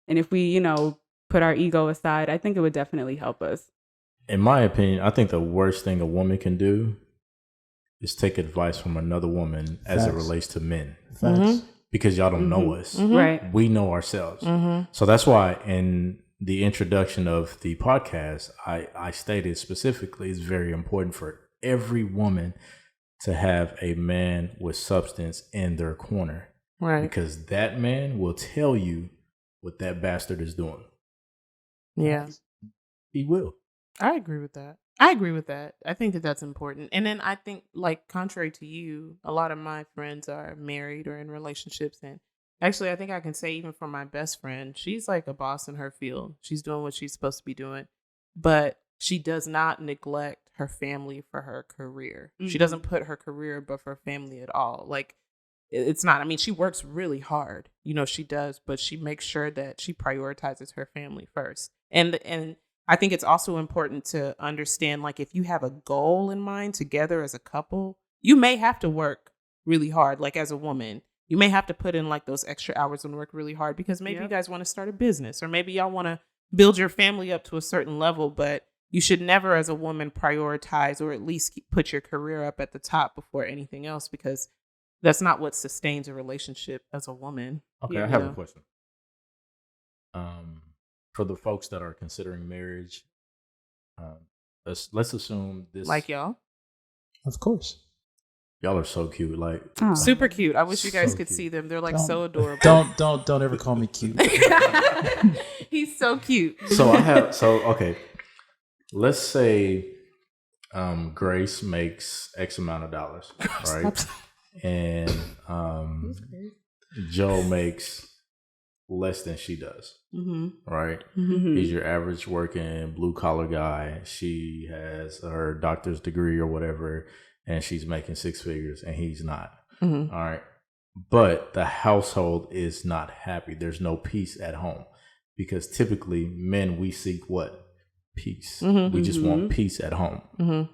And if we, put our ego aside, I think it would definitely help us. In my opinion, I think the worst thing a woman can do is take advice from another woman as it relates to men. Facts. Because y'all don't know us. Right. We know ourselves. So that's why in the introduction of the podcast, I stated specifically it's very important for every woman to have a man with substance in their corner. Right. Because that man will tell you what that bastard is doing. Yeah. He will. I agree with that. I think that that's important. And then I think, like, contrary to you, a lot of my friends are married or in relationships. And actually, I think I can say even for my best friend, she's like a boss in her field. She's doing what she's supposed to be doing. But she does not neglect her family for her career. She doesn't put her career above her family at all. Like, it's not, I mean, she works really hard. You know, she does. But she makes sure that she prioritizes her family first. And I think it's also important to understand, like, if you have a goal in mind together as a couple, you may have to work really hard. Like, as a woman, you may have to put in like those extra hours and work really hard because maybe you guys want to start a business, or maybe y'all want to build your family up to a certain level. But you should never, as a woman, prioritize or at least put your career up at the top before anything else, because that's not what sustains a relationship as a woman. Okay, I have a question. For the folks that are considering marriage, let's assume this. Like y'all? Of course. Y'all are so cute. Like, super cute. I wish you guys So could cute. see them. They're like so adorable. Don't ever call me cute. He's so cute. Okay. Let's say Grace makes X amount of dollars, right? And Joe makes less than she does, right? He's your average working blue collar guy. She has her doctor's degree or whatever, and she's making six figures, and he's not. All right. But the household is not happy. There's no peace at home, because typically men, we seek what? Peace. We just want peace at home.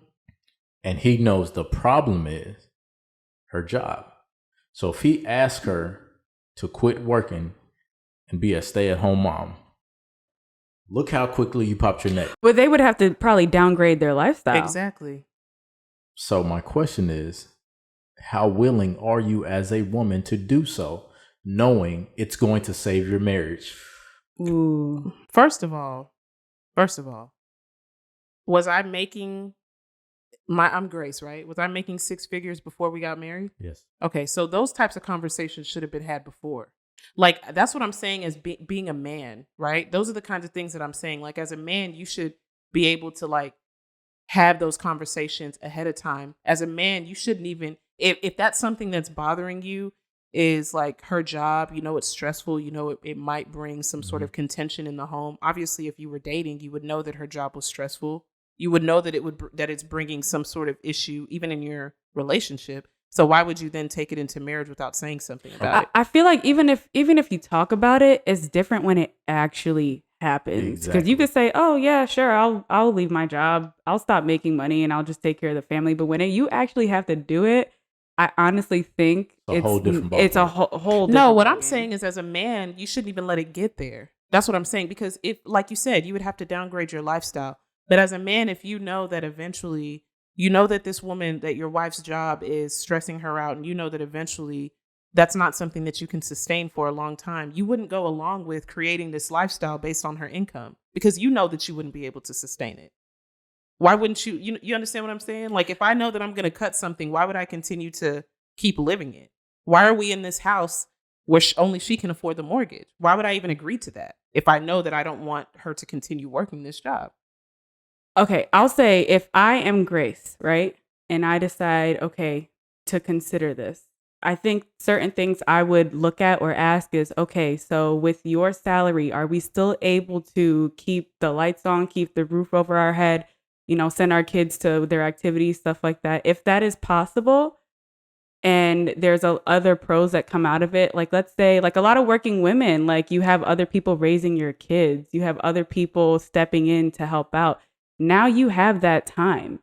And he knows the problem is her job. So if he asks her to quit working and be a stay-at-home mom, look how quickly you popped your neck. But they would have to probably downgrade their lifestyle. Exactly. So my question is, how willing are you as a woman to do so, knowing it's going to save your marriage? Ooh. First of all, was I making I'm Grace, right? Was I making six figures before we got married? Yes. Okay, so those types of conversations should have been had before. Like, that's what I'm saying as being a man, right? Those are the kinds of things that I'm saying. Like, as a man, you should be able to, like, have those conversations ahead of time. As a man, you shouldn't even, if that's something that's bothering you, is like her job, you know, it's stressful, you know, it might bring some sort of contention in the home. Obviously, if you were dating, you would know that her job was stressful. You would know that that it's bringing some sort of issue even in your relationship. So why would you then take it into marriage without saying something about it? I feel like even if you talk about it, it's different when it actually happens. Because you could say, "Oh yeah, sure, I'll leave my job, I'll stop making money, and I'll just take care of the family." But when you actually have to do it, I honestly think it's a whole different ballgame. No, what I'm saying is, as a man, you shouldn't even let it get there. That's what I'm saying. Because if, like you said, you would have to downgrade your lifestyle. But as a man, if you know that eventually, you know that this woman, that your wife's job is stressing her out, and you know that eventually that's not something that you can sustain for a long time, you wouldn't go along with creating this lifestyle based on her income, because you know that you wouldn't be able to sustain it. Why wouldn't you? You understand what I'm saying? Like, if I know that I'm going to cut something, why would I continue to keep living it? Why are we in this house where only she can afford the mortgage? Why would I even agree to that if I know that I don't want her to continue working this job? Okay, I'll say if I am Grace, right, and I decide, okay, to consider this, I think certain things I would look at or ask is, okay, so with your salary, are we still able to keep the lights on, keep the roof over our head, you know, send our kids to their activities, stuff like that? If that is possible, and there's other pros that come out of it, like, let's say, like, a lot of working women, like, you have other people raising your kids, you have other people stepping in to help out. Now you have that time.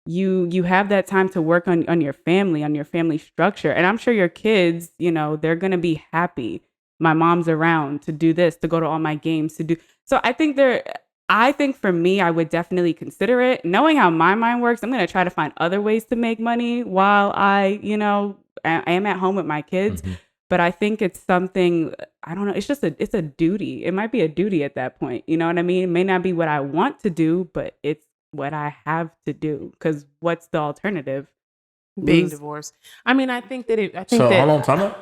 You have that time to work on your family structure. And I'm sure your kids, you know, they're going to be happy my mom's around to do this, to go to all my games, to do. So I think for me, I would definitely consider it. Knowing how my mind works, I'm going to try to find other ways to make money while I am at home with my kids. Mm-hmm. But I think it's something, I don't know, it's a duty. It might be a duty at that point. You know what I mean? It may not be what I want to do, but it's what I have to do. Because what's the alternative? Being divorced. I mean, I think that hold on, time out.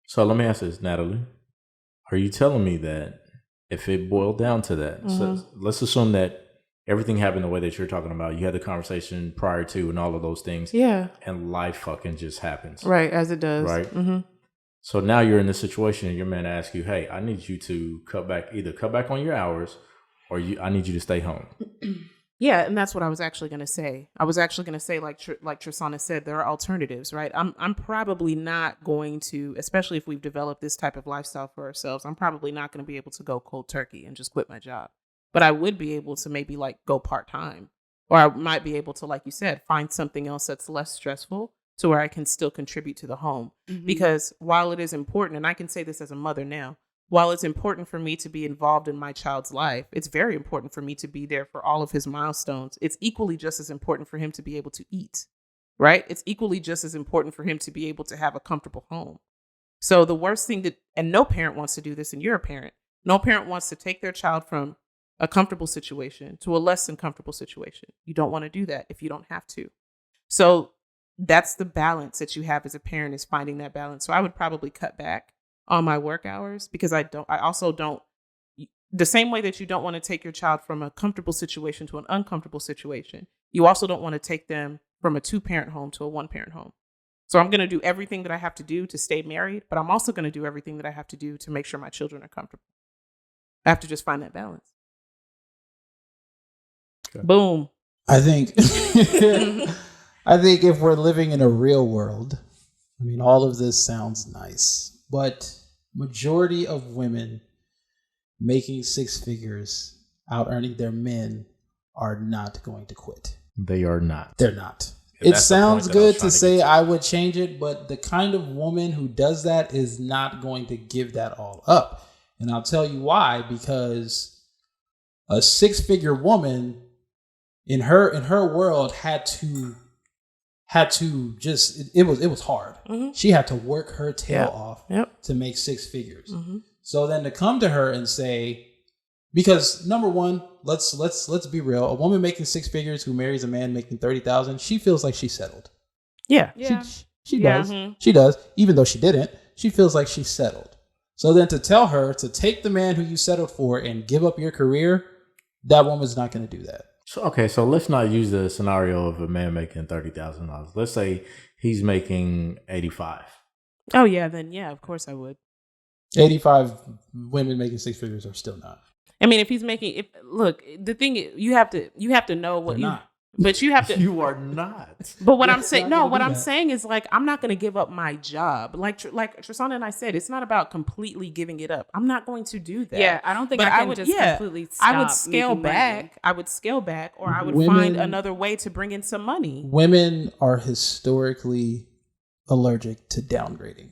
So let me ask this, Natalie. Are you telling me that if it boiled down to that, so let's assume that everything happened the way that you're talking about. You had the conversation prior to and all of those things. Yeah. And life fucking just happens. Right, as it does. Right. Mm-hmm. So now you're in this situation and your man asks you, hey, I need you to cut back on your hours or I need you to stay home. Yeah, and that's what I was actually going to say. I was actually going to say, like Trisana said, there are alternatives, right? I'm probably not going to, especially if we've developed this type of lifestyle for ourselves, I'm probably not going to be able to go cold turkey and just quit my job. But I would be able to maybe like go part-time. Or I might be able to, like you said, find something else that's less stressful to where I can still contribute to the home. Mm-hmm. Because while it is important, and I can say this as a mother now, while it's important for me to be involved in my child's life, it's very important for me to be there for all of his milestones. It's equally just as important for him to be able to eat, right? It's equally just as important for him to be able to have a comfortable home. So the worst thing and no parent wants to do this, and you're a parent, no parent wants to take their child from a comfortable situation to a less than comfortable situation. You don't want to do that if you don't have to. So that's the balance that you have as a parent, is finding that balance. So I would probably cut back on my work hours because I also don't, the same way that you don't want to take your child from a comfortable situation to an uncomfortable situation, you also don't want to take them from a 2-parent home to a 1-parent home. So I'm going to do everything that I have to do to stay married, but I'm also going to do everything that I have to do to make sure my children are comfortable. I have to just find that balance. Okay. Boom. I think if we're living in a real world, I mean, all of this sounds nice, but majority of women making 6 figures, out earning their men, are not going to quit. They are not. They're not. It sounds good to say I would change it, but the kind of woman who does that is not going to give that all up. And I'll tell you why, because a 6-figure woman in her world had to just, it was hard. Mm-hmm. She had to work her tail off to make 6 figures. Mm-hmm. So then to come to her and say, because number one, let's be real, a woman making 6 figures who marries a man making 30,000, she feels like she's settled. Yeah. She does. Mm-hmm. She does. Even though she didn't, she feels like she's settled. So then to tell her to take the man who you settled for and give up your career, that woman's not going to do that. So let's not use the scenario of a man making $30,000. Let's say he's making 85. Oh yeah, then yeah, of course I would. 85 women making 6 figures are still not. I mean, if he's making, look, the thing is, you have to know what They're not. But you have to. You are not. But what I'm saying, saying is, like, I'm not going to give up my job. Like Trisana and I said, it's not about completely giving it up. I'm not going to do that. Yeah, I don't think I would just completely stop. I would scale back. Money. I would scale back, or I would find another way to bring in some money. Women are historically allergic to downgrading.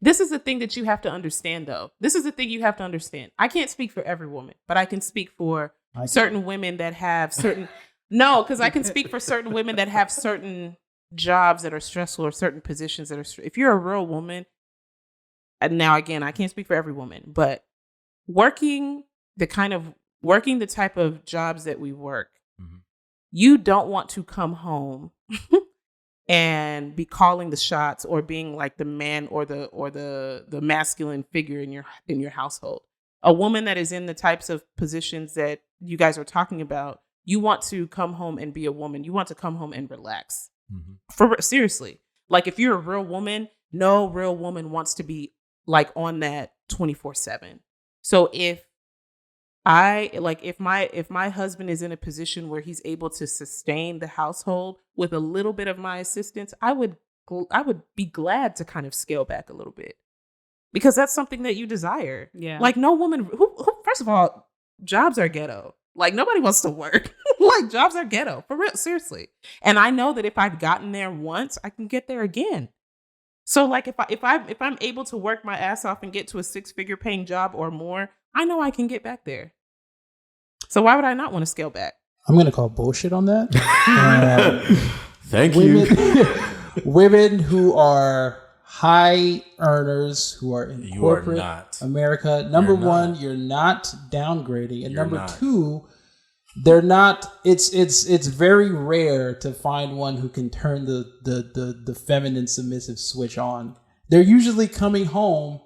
This is the thing that you have to understand, though. This is the thing you have to understand. I can't speak for every woman, but I can speak for certain women that have certain. No, because I can speak for certain women that have certain jobs that are stressful or certain positions that are. If you're a real woman, and now again, I can't speak for every woman, but working the type of jobs that we work, mm-hmm. you don't want to come home and be calling the shots or being like the man or the masculine figure in your household. A woman that is in the types of positions that you guys are talking about, you want to come home and be a woman. You want to come home and relax. Mm-hmm. Seriously. Like, if you're a real woman, no real woman wants to be like on that 24/7. So if my husband is in a position where he's able to sustain the household with a little bit of my assistance, I would be glad to kind of scale back a little bit, because that's something that you desire. Yeah. Like, no woman who first of all, jobs are ghetto. Like, nobody wants to work. Like, jobs are ghetto, for real, seriously. And I know that if I've gotten there once, I can get there again. So like if I'm able to work my ass off and get to a 6-figure paying job or more, I know I can get back there. So why would I not want to scale back? I'm going to call bullshit on that. Thank you. Women who are high earners, who are in corporate America, number one, you're not downgrading. And number two, they're not, it's very rare to find one who can turn the feminine submissive switch on. They're usually coming home.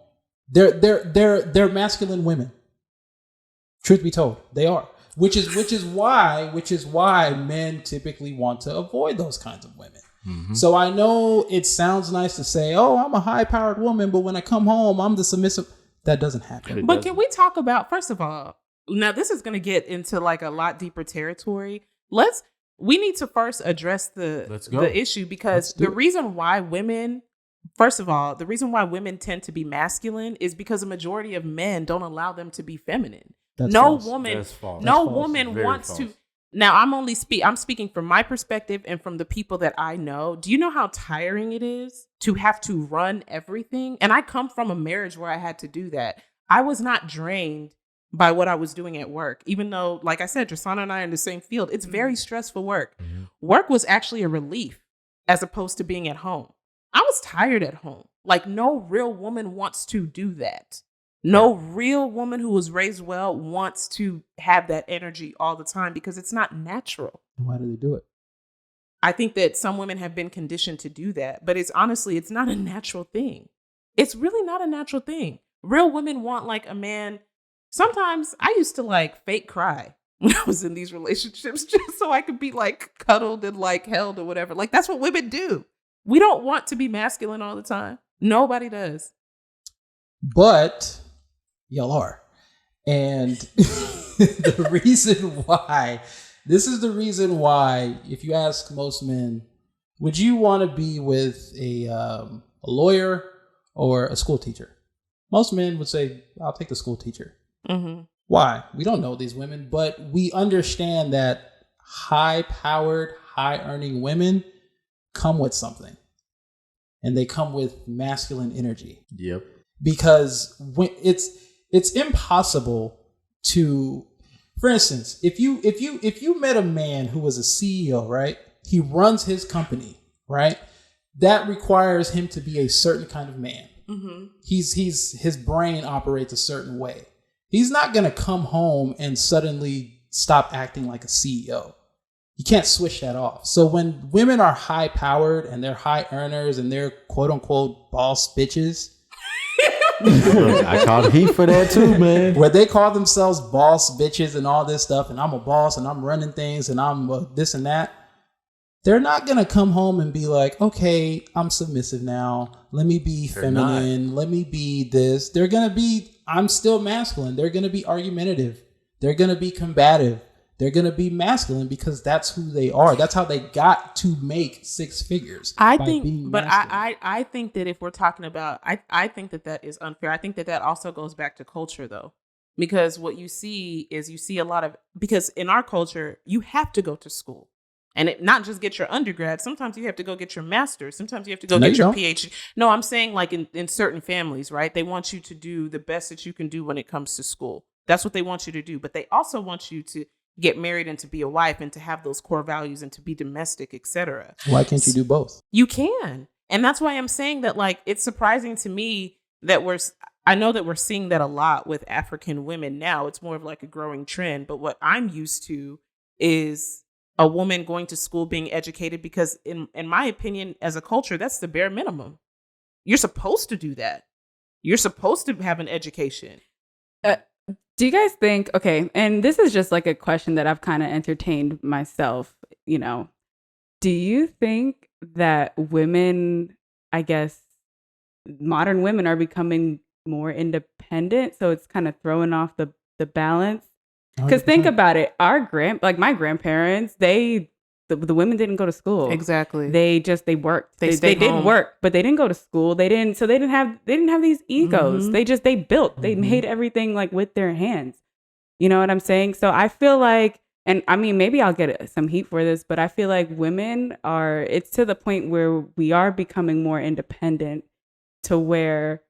They're masculine women. Truth be told, they are. Which is why men typically want to avoid those kinds of women. Mm-hmm. So I know it sounds nice to say, "Oh, I'm a high-powered woman," but when I come home, I'm the submissive. That doesn't happen. But can we talk about, first of all, now this is going to get into like a lot deeper territory. We need to first address the issue, because the reason why women tend to be masculine is because a majority of men don't allow them to be feminine. That's no false. woman, That's false. no That's woman false. Very wants false. to. Now I'm speaking from my perspective and from the people that I know. Do you know how tiring it is to have to run everything? And I come from a marriage where I had to do that. I was not drained by what I was doing at work, even though, like I said, Drasana and I are in the same field. It's very stressful work. Mm-hmm. Work was actually a relief as opposed to being at home. I was tired at home. Like, no real woman wants to do that. No real woman who was raised well wants to have that energy all the time, because it's not natural. Why do they do it? I think that some women have been conditioned to do that, but it's not a natural thing. It's really not a natural thing. Real women want like a man. Sometimes I used to like fake cry when I was in these relationships just so I could be like cuddled and like held or whatever. Like, that's what women do. We don't want to be masculine all the time. Nobody does. But y'all are. And the reason why, if you ask most men, would you want to be with a lawyer or a school teacher? Most men would say, I'll take the school teacher. Mm-hmm. Why? We don't know these women, but we understand that high-powered, high-earning women come with something. And they come with masculine energy. Yep. Because when it's impossible to, for instance, if you met a man who was a CEO, right? He runs his company, right? That requires him to be a certain kind of man. Mm-hmm. His brain operates a certain way. He's not going to come home and suddenly stop acting like a CEO. You can't switch that off. So when women are high powered and they're high earners and they're quote unquote boss bitches, I called heat for that too, man. Where they call themselves boss bitches and all this stuff, and I'm a boss and I'm running things and I'm this and that. They're not going to come home and be like, okay, I'm submissive now. Let me be feminine. Let me be this. They're going to be, I'm still masculine. They're going to be argumentative. They're going to be combative. They're going to be masculine because that's who they are. That's how they got to make 6 figures. I think that if we're talking about, I think that is unfair. I think that also goes back to culture, though, because what you see is a lot of, because in our culture, you have to go to school. And not just get your undergrad. Sometimes you have to go get your master's. Sometimes you have to go get your PhD. No, I'm saying like in certain families, right? They want you to do the best that you can do when it comes to school. That's what they want you to do. But they also want you to get married and to be a wife and to have those core values and to be domestic, etc. Why can't you do both? You can. And that's why I'm saying that, like, it's surprising to me that I know that we're seeing that a lot with African women now. It's more of like a growing trend. But what I'm used to is a woman going to school, being educated, because in my opinion, as a culture, that's the bare minimum. You're supposed to do that. You're supposed to have an education. Do you guys think, okay, and this is just like a question that I've kind of entertained myself, do you think that women, I guess, modern women are becoming more independent? So it's kind of throwing off the balance? Because think about it, my grandparents, the women didn't go to school. Exactly. They worked. They did work, but they didn't go to school. They didn't have these egos. Mm-hmm. They built. They made everything like with their hands. You know what I'm saying? So I feel like, and I mean, maybe I'll get some heat for this, but I feel like it's to the point where we are becoming more independent to where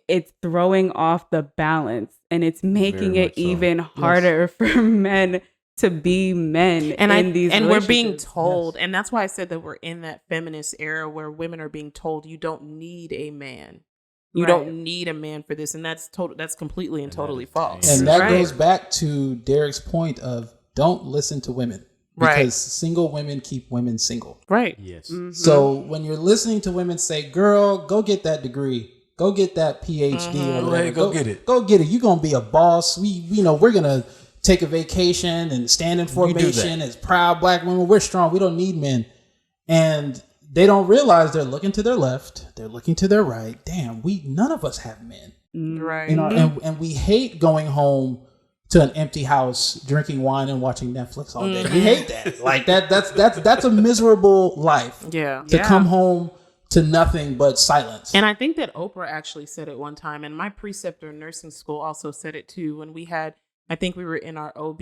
it's throwing off the balance, and it's making Very it much so. even harder for men to be men in these and we're being relationships. told, and that's why I said that we're in that feminist era where women are being told you don't need a man. You don't need a man for this, and that's completely and totally false. And that goes back to Derrick's point of don't listen to women. Because single women keep women single. Right. Yes. Mm-hmm. So when you're listening to women say, girl, go get that degree. Go get that PhD. Or whatever. Go get it. Go get it. You're going to be a boss. We're going to take a vacation and stand in formation as proud black women. We're strong. We don't need men. And they don't realize they're looking to their left. They're looking to their right. Damn, none of us have men. Right. You know, and we hate going home to an empty house, drinking wine and watching Netflix all day. We hate that. Like that's a miserable life. Yeah. To come home to nothing but silence. And I think that Oprah actually said it one time, and my preceptor in nursing school also said it too. When I think we were in our OB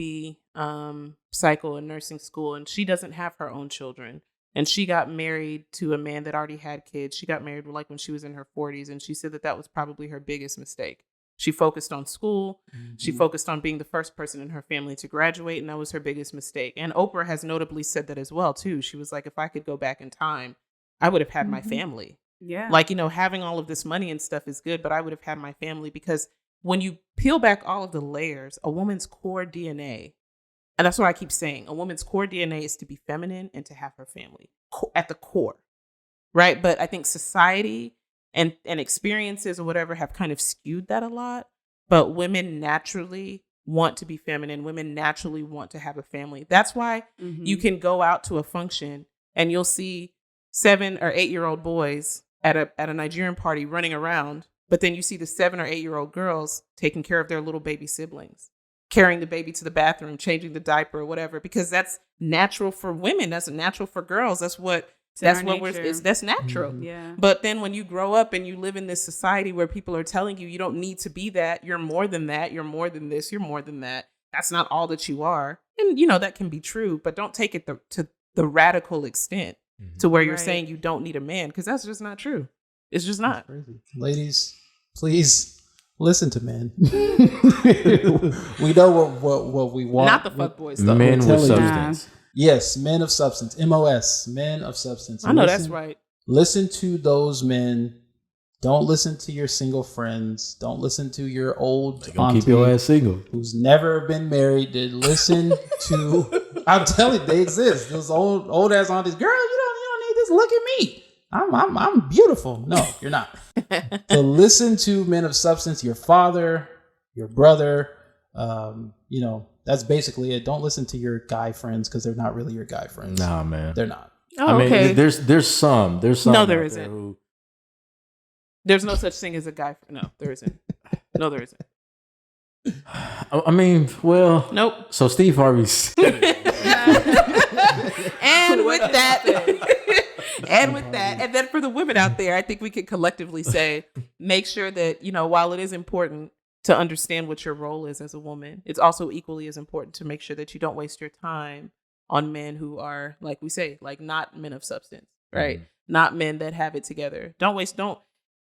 cycle in nursing school, and she doesn't have her own children. And she got married to a man that already had kids. She got married like when she was in her 40s, and she said that was probably her biggest mistake. She focused on school. Mm-hmm. She focused on being the first person in her family to graduate, and that was her biggest mistake. And Oprah has notably said that as well, too. She was like, if I could go back in time, I would have had my family. Yeah. Like, having all of this money and stuff is good, but I would have had my family, because when you peel back all of the layers, a woman's core DNA, and that's what I keep saying, a woman's core DNA is to be feminine and to have her family at the core, right? But I think society and experiences or whatever have kind of skewed that a lot. But women naturally want to be feminine. Women naturally want to have a family. That's why you can go out to a function and you'll see 7 or 8 year old boys at a Nigerian party running around, but then you see the 7 or 8 year old girls taking care of their little baby siblings, carrying the baby to the bathroom, changing the diaper or whatever, because that's natural for women. That's natural for girls. That's natural. Yeah. But then when you grow up and you live in this society where people are telling you don't need to be that, you're more than that, you're more than this, you're more than that. That's not all that you are. And that can be true, but don't take it to the radical extent to where you're saying you don't need a man, because that's just not true. It's just not. Ladies, please listen to men. We know what we want. Not the fuckboys though. Men with substance. Yes, men of substance. MOS, men of substance. I know that's right. Listen to those men. Don't listen to your single friends. Don't listen to your old auntie. Keep your ass single. Who's never been married. Listen to. I'm telling you, they exist. Those old ass aunties. Girl, you don't need this. Look at me. I'm beautiful. No, you're not. So listen to men of substance. Your father, your brother. That's basically it. Don't listen to your guy friends, because they're not really your guy friends. Nah, man, they're not. Oh, I mean, okay. there's some. No, there isn't. There's no such thing as a guy. No, there isn't. No, there isn't. I mean, well, nope. So Steve Harvey's. And with that, and then for the women out there, I think we can collectively say, make sure that, while it is important to understand what your role is as a woman, it's also equally as important to make sure that you don't waste your time on men who are, like we say, like not men of substance, right? Not men that have it together. Don't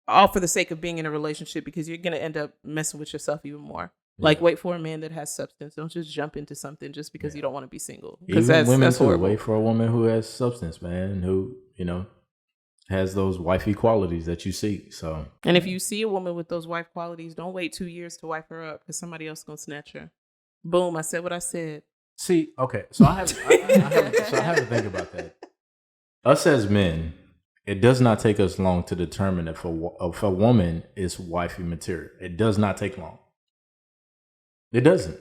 all for the sake of being in a relationship, because you're going to end up messing with yourself even more. Yeah. Like, wait for a man that has substance. Don't just jump into something just because you don't want to be single. Because that's horrible. Wait for a woman who has substance, man, who, has those wifey qualities that you seek. So, and if you see a woman with those wife qualities, don't wait 2 years to wipe her up, because somebody else is going to snatch her. Boom, I said what I said. See, okay, so I have to think about that. Us as men, it does not take us long to determine if a woman is wifey material. It does not take long. It doesn't.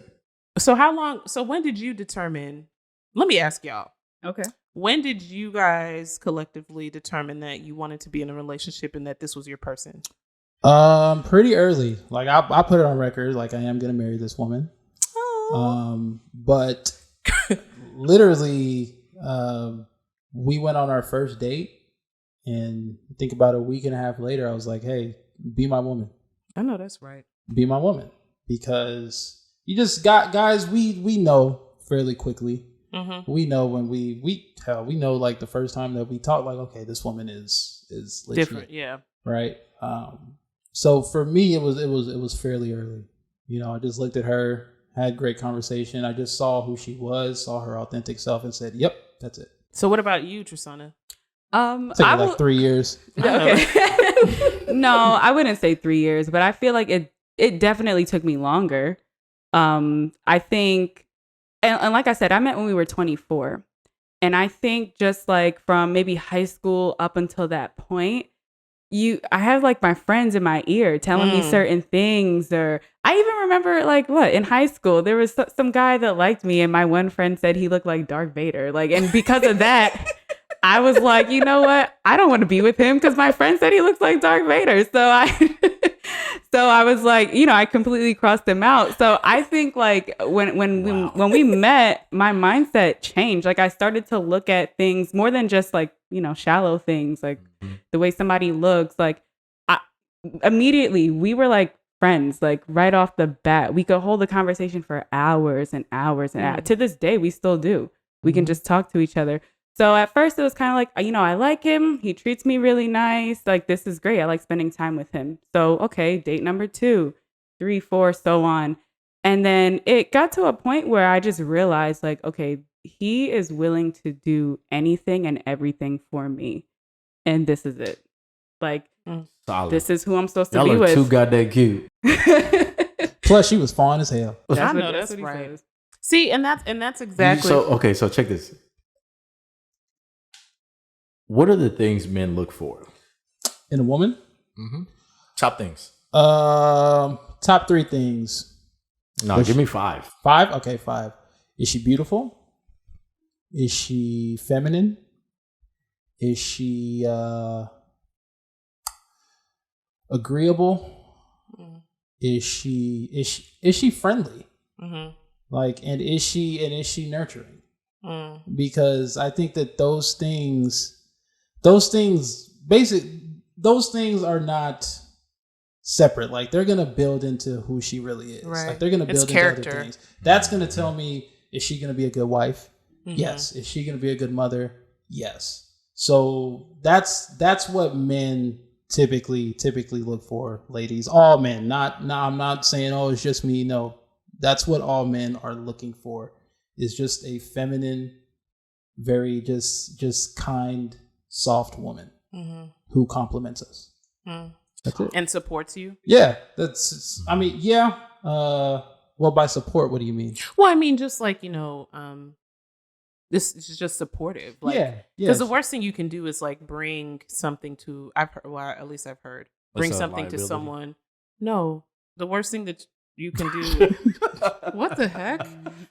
So how long? So when did you determine? Let me ask y'all. Okay. When did you guys collectively determine that you wanted to be in a relationship and that this was your person? Pretty early. Like I put it on record. Like, I am gonna marry this woman. But literally, we went on our first date. And I think about a week and a half later, I was like, hey, be my woman. I know that's right. Be my woman. Because you just got, guys, we know fairly quickly. Mm-hmm. We know when we know, like, the first time that we talk, like, okay, this woman is legit. Different, yeah. Right? So for me, it was fairly early. I just looked at her, had great conversation. I just saw who she was, saw her authentic self, and said, "Yep, that's it." So what about you, Tristana? Took me like 3 years. Okay. No, I wouldn't say 3 years, but I feel like it definitely took me longer. I think, and like I said, I met when we were 24. And I think just like from maybe high school up until that point, I have like my friends in my ear telling me certain things. Or I even remember like in high school, there was some guy that liked me and my one friend said he looked like Darth Vader. Like, and because of that, I was like, you know what? I don't want to be with him because my friend said he looks like Darth Vader. So I was like, I completely crossed him out. So I think like when we met, my mindset changed. Like I started to look at things more than just like, shallow things, like the way somebody looks. Like immediately we were like friends, like right off the bat. We could hold a conversation for hours and hours and hours. To this day, we still do. We can just talk to each other. So at first it was kind of like, I like him. He treats me really nice. Like, this is great. I like spending time with him. So, okay, date number 2, 3, 4, so on. And then it got to a point where I just realized like, okay, he is willing to do anything and everything for me. And this is it. Like, solid. This is who I'm supposed to Y'all be are with. too goddamn cute. Plus, she was fine as hell. I know that's right. See, and that's exactly. So check this. What are the things men look for in a woman? Mm-hmm. Top things. Top 3 things. No, give me 5. 5? Okay, 5. Is she beautiful? Is she feminine? Is she agreeable? Is she friendly? Like, and is she nurturing? Because I think that those things are not separate. Like, they're gonna build into who she really is. Right. Like, they're gonna build into other things. That's gonna tell me, is she gonna be a good wife? Yes. Is she gonna be a good mother? Yes. So that's what men typically look for, ladies. All men. I'm not saying, oh, it's just me. No, that's what all men are looking for. Is just a feminine, very just kind, soft woman who compliments us. That's it. And supports you. Yeah, that's. I mean, yeah. Well, by support, what do you mean? Well, I mean, just like this is just supportive. Like, yeah. Because the worst thing you can do is like bring something to. At least I've heard. Bring something to someone. No, the worst thing that you can do. What the heck?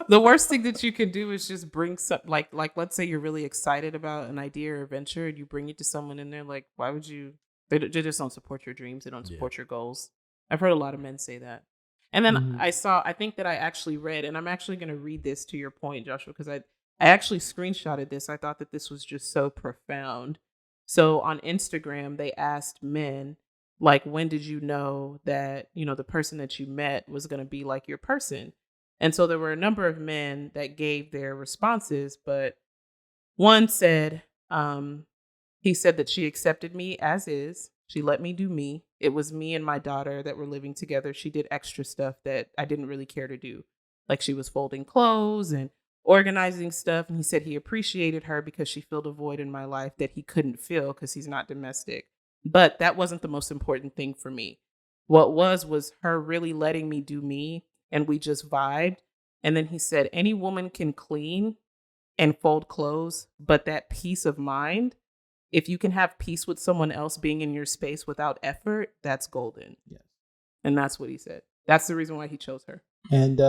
The worst thing that you can do is just bring some like let's say you're really excited about an idea or venture and you bring it to someone and they're like, why would you? They just don't support your dreams. They don't support your goals. I've heard a lot of men say that. And then I think that I actually read, and I'm actually going to read this to your point, Joshua, because I actually screenshotted this. I thought that this was just so profound. So on Instagram, they asked men, like, when did you know that, the person that you met was going to be like your person? And so there were a number of men that gave their responses, but one said, he said that she accepted me as is. She let me do me. It was me and my daughter that were living together. She did extra stuff that I didn't really care to do. Like she was folding clothes and organizing stuff. And he said he appreciated her because she filled a void in my life that he couldn't fill because he's not domestic. But that wasn't the most important thing for me. What was her really letting me do me, and we just vibed. And then he said, any woman can clean and fold clothes, but that peace of mind, if you can have peace with someone else being in your space without effort, that's golden. Yes. And that's what he said. That's the reason why he chose her. And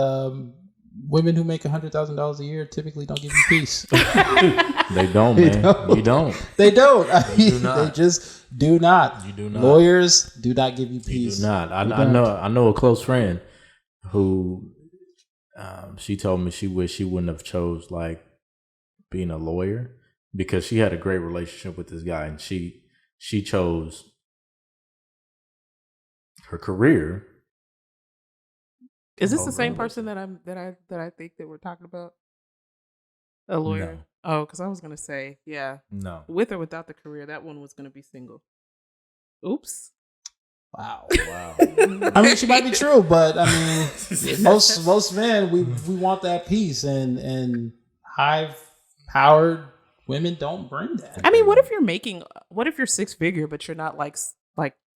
women who make $100,000 a year typically don't give you peace. They don't, man. You don't. They don't. You do not. They just do not. You do not. Lawyers do not give you peace. You do not. I know a close friend who she told me she wished she wouldn't have chose like being a lawyer because she had a great relationship with this guy and she chose her career. Is this the same person that I think that we're talking about? A lawyer? No. Oh, because I was gonna say, yeah. No. With or without the career, that one was gonna be single. Oops. Wow. Wow. I mean, she might be true, but I mean, most men we want that peace, and high powered women don't bring that. I mean, what if you're six figure, but you're not like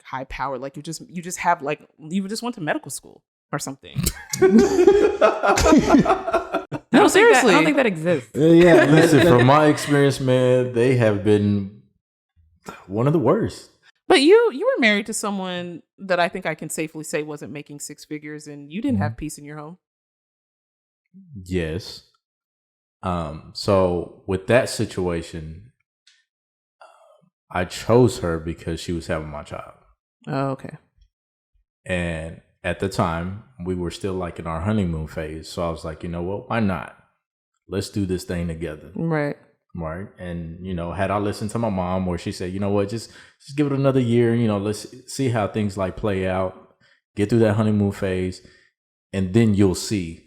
high powered? Like you just have like you just went to medical school or something. No, seriously, I don't think that exists. Yeah, Listen, from my experience, man, they have been one of the worst. But you were married to someone that I think I can safely say wasn't making six figures, and you didn't have peace in your home. Yes. So with that situation, I chose her because she was having my child. Oh, okay. And at the time, we were still like in our honeymoon phase. So I was like, you know what? Why not? Let's do this thing together. Right. Right. And, had I listened to my mom where she said, you know what, just give it another year, let's see how things like play out, get through that honeymoon phase, and then you'll see.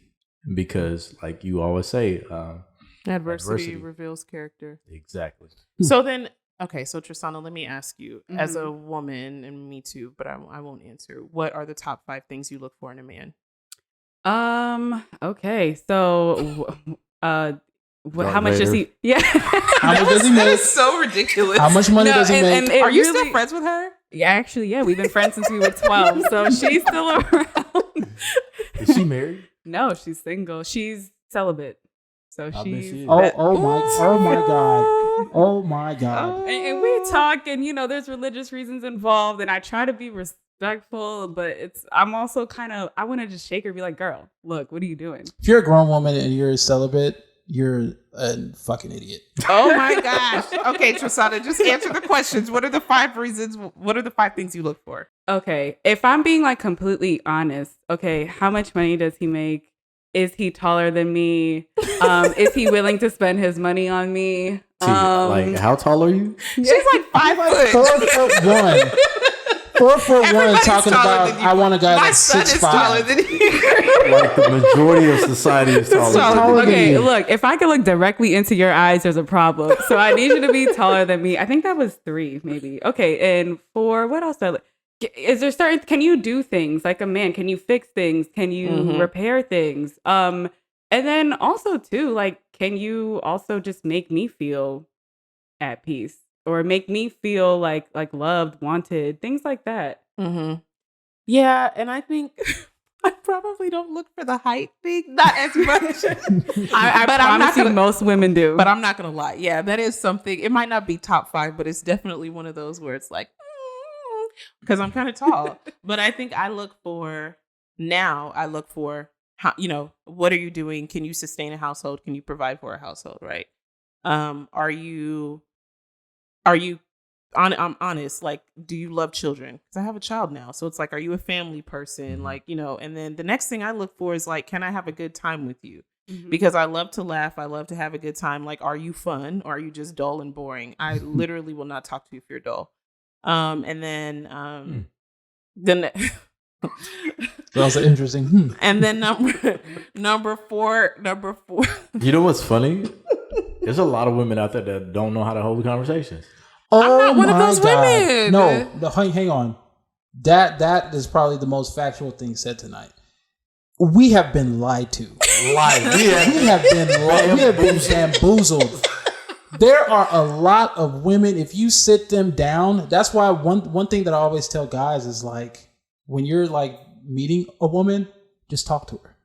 Because like you always say, adversity reveals character. Exactly. So then, okay, so Tristana, let me ask you, as a woman, and me too, but I won't answer. What are the top 5 things you look for in a man? Okay, so how much does he? Yeah, how much does he make? That is so ridiculous. How much money does he make? Are you still friends with her? Yeah, actually, yeah, we've been friends since we were 12, so she's still around. Is she married? No, she's single. She's celibate. So she's oh my god. And we talk, and there's religious reasons involved, and I try to be respectful, but I'm also I want to just shake her and be like, girl, look, what are you doing? If you're a grown woman and you're celibate, you're a fucking idiot. Oh my gosh. Okay, Tristana, just answer the questions. What are the 5 reasons? What are the 5 things you look for? Okay, if I'm being like completely honest, okay, how much money does he make? Is he taller than me? Is he willing to spend his money on me? Like, how tall are you? She's like 5 foot. 4'1". 4'1", talking about I want a guy My that's son 6'5". is taller than you. Like the majority of society is taller. Okay, look, if I can look directly into your eyes, there's a problem. So I need you to be taller than me. I think that was 3, maybe. Okay, and 4, what else do I look? Is there can you do things like a man? Can you fix things? Can you repair things? And then also too, like, can you also just make me feel at peace or make me feel like loved, wanted, things like that. Yeah, and I think I probably don't look for the height thing, not as much. I promise you most women do. But I'm not gonna lie. Yeah, that is something. It might not be top 5, but it's definitely one of those where it's like, because I'm kind of tall. But I think I look for how, what are you doing? Can you sustain a household? Can you provide for a household? Right? Are you I'm honest, like, do you love children? Because I have a child now. So it's like, are you a family person? Like, and then the next thing I look for is like, can I have a good time with you? Because I love to laugh. I love to have a good time. Like, are you fun or are you just dull and boring? I literally will not talk to you if you're dull. And then that was interesting. And then number four. You know what's funny? There's a lot of women out there that don't know how to hold conversations. I'm not one of those women. No, hang on. That is probably the most factual thing said tonight. We have been lied to. We have been bamboozled. There are a lot of women, if you sit them down, that's why one thing that I always tell guys is like, when you're like meeting a woman, just talk to her.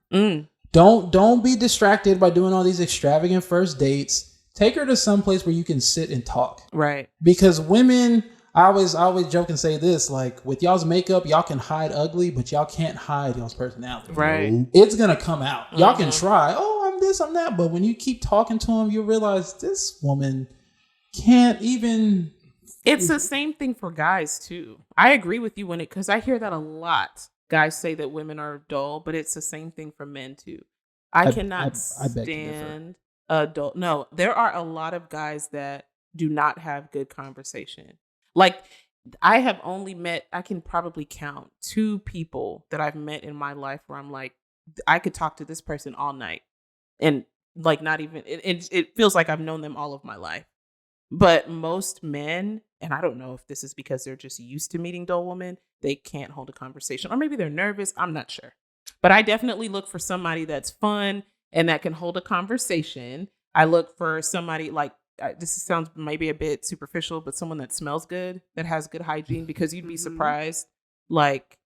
Don't be distracted by doing all these extravagant first dates. Take her to some place where you can sit and talk. Right. Because women, I always joke and say this, like, with y'all's makeup, y'all can hide ugly, but y'all can't hide y'all's personality. Right. It's going to come out. Y'all can try, I'm this, I'm that. But when you keep talking to them, you realize this woman can't even. It's the same thing for guys, too. I agree with you because I hear that a lot. Guys say that women are dull, but it's the same thing for men, too. I cannot stand adult. No, there are a lot of guys that do not have good conversation. Like, I have only met, I can probably count 2 people that I've met in my life where I'm like, I could talk to this person all night. And like, not even, it feels like I've known them all of my life. But most men, and I don't know if this is because they're just used to meeting dull women, they can't hold a conversation. Or maybe they're nervous. I'm not sure. But I definitely look for somebody that's fun and that can hold a conversation. I look for somebody like, this sounds maybe a bit superficial, but someone that smells good, that has good hygiene, because you'd be surprised. Like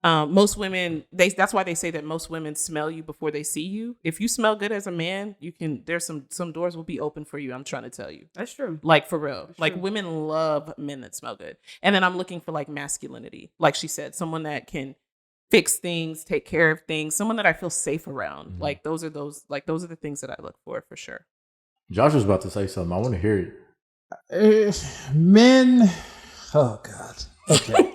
most women, that's why they say that most women smell you before they see you. If you smell good as a man, there's some doors will be open for you. I'm trying to tell you. That's true. Like for real. That's like true. Women love men that smell good. And then I'm looking for like masculinity. Like she said, someone that can fix things, take care of things, someone that I feel safe around. Mm-hmm. Like those are the things that I look for sure. Josh was about to say something. I want to hear it. Men. Oh God. Okay.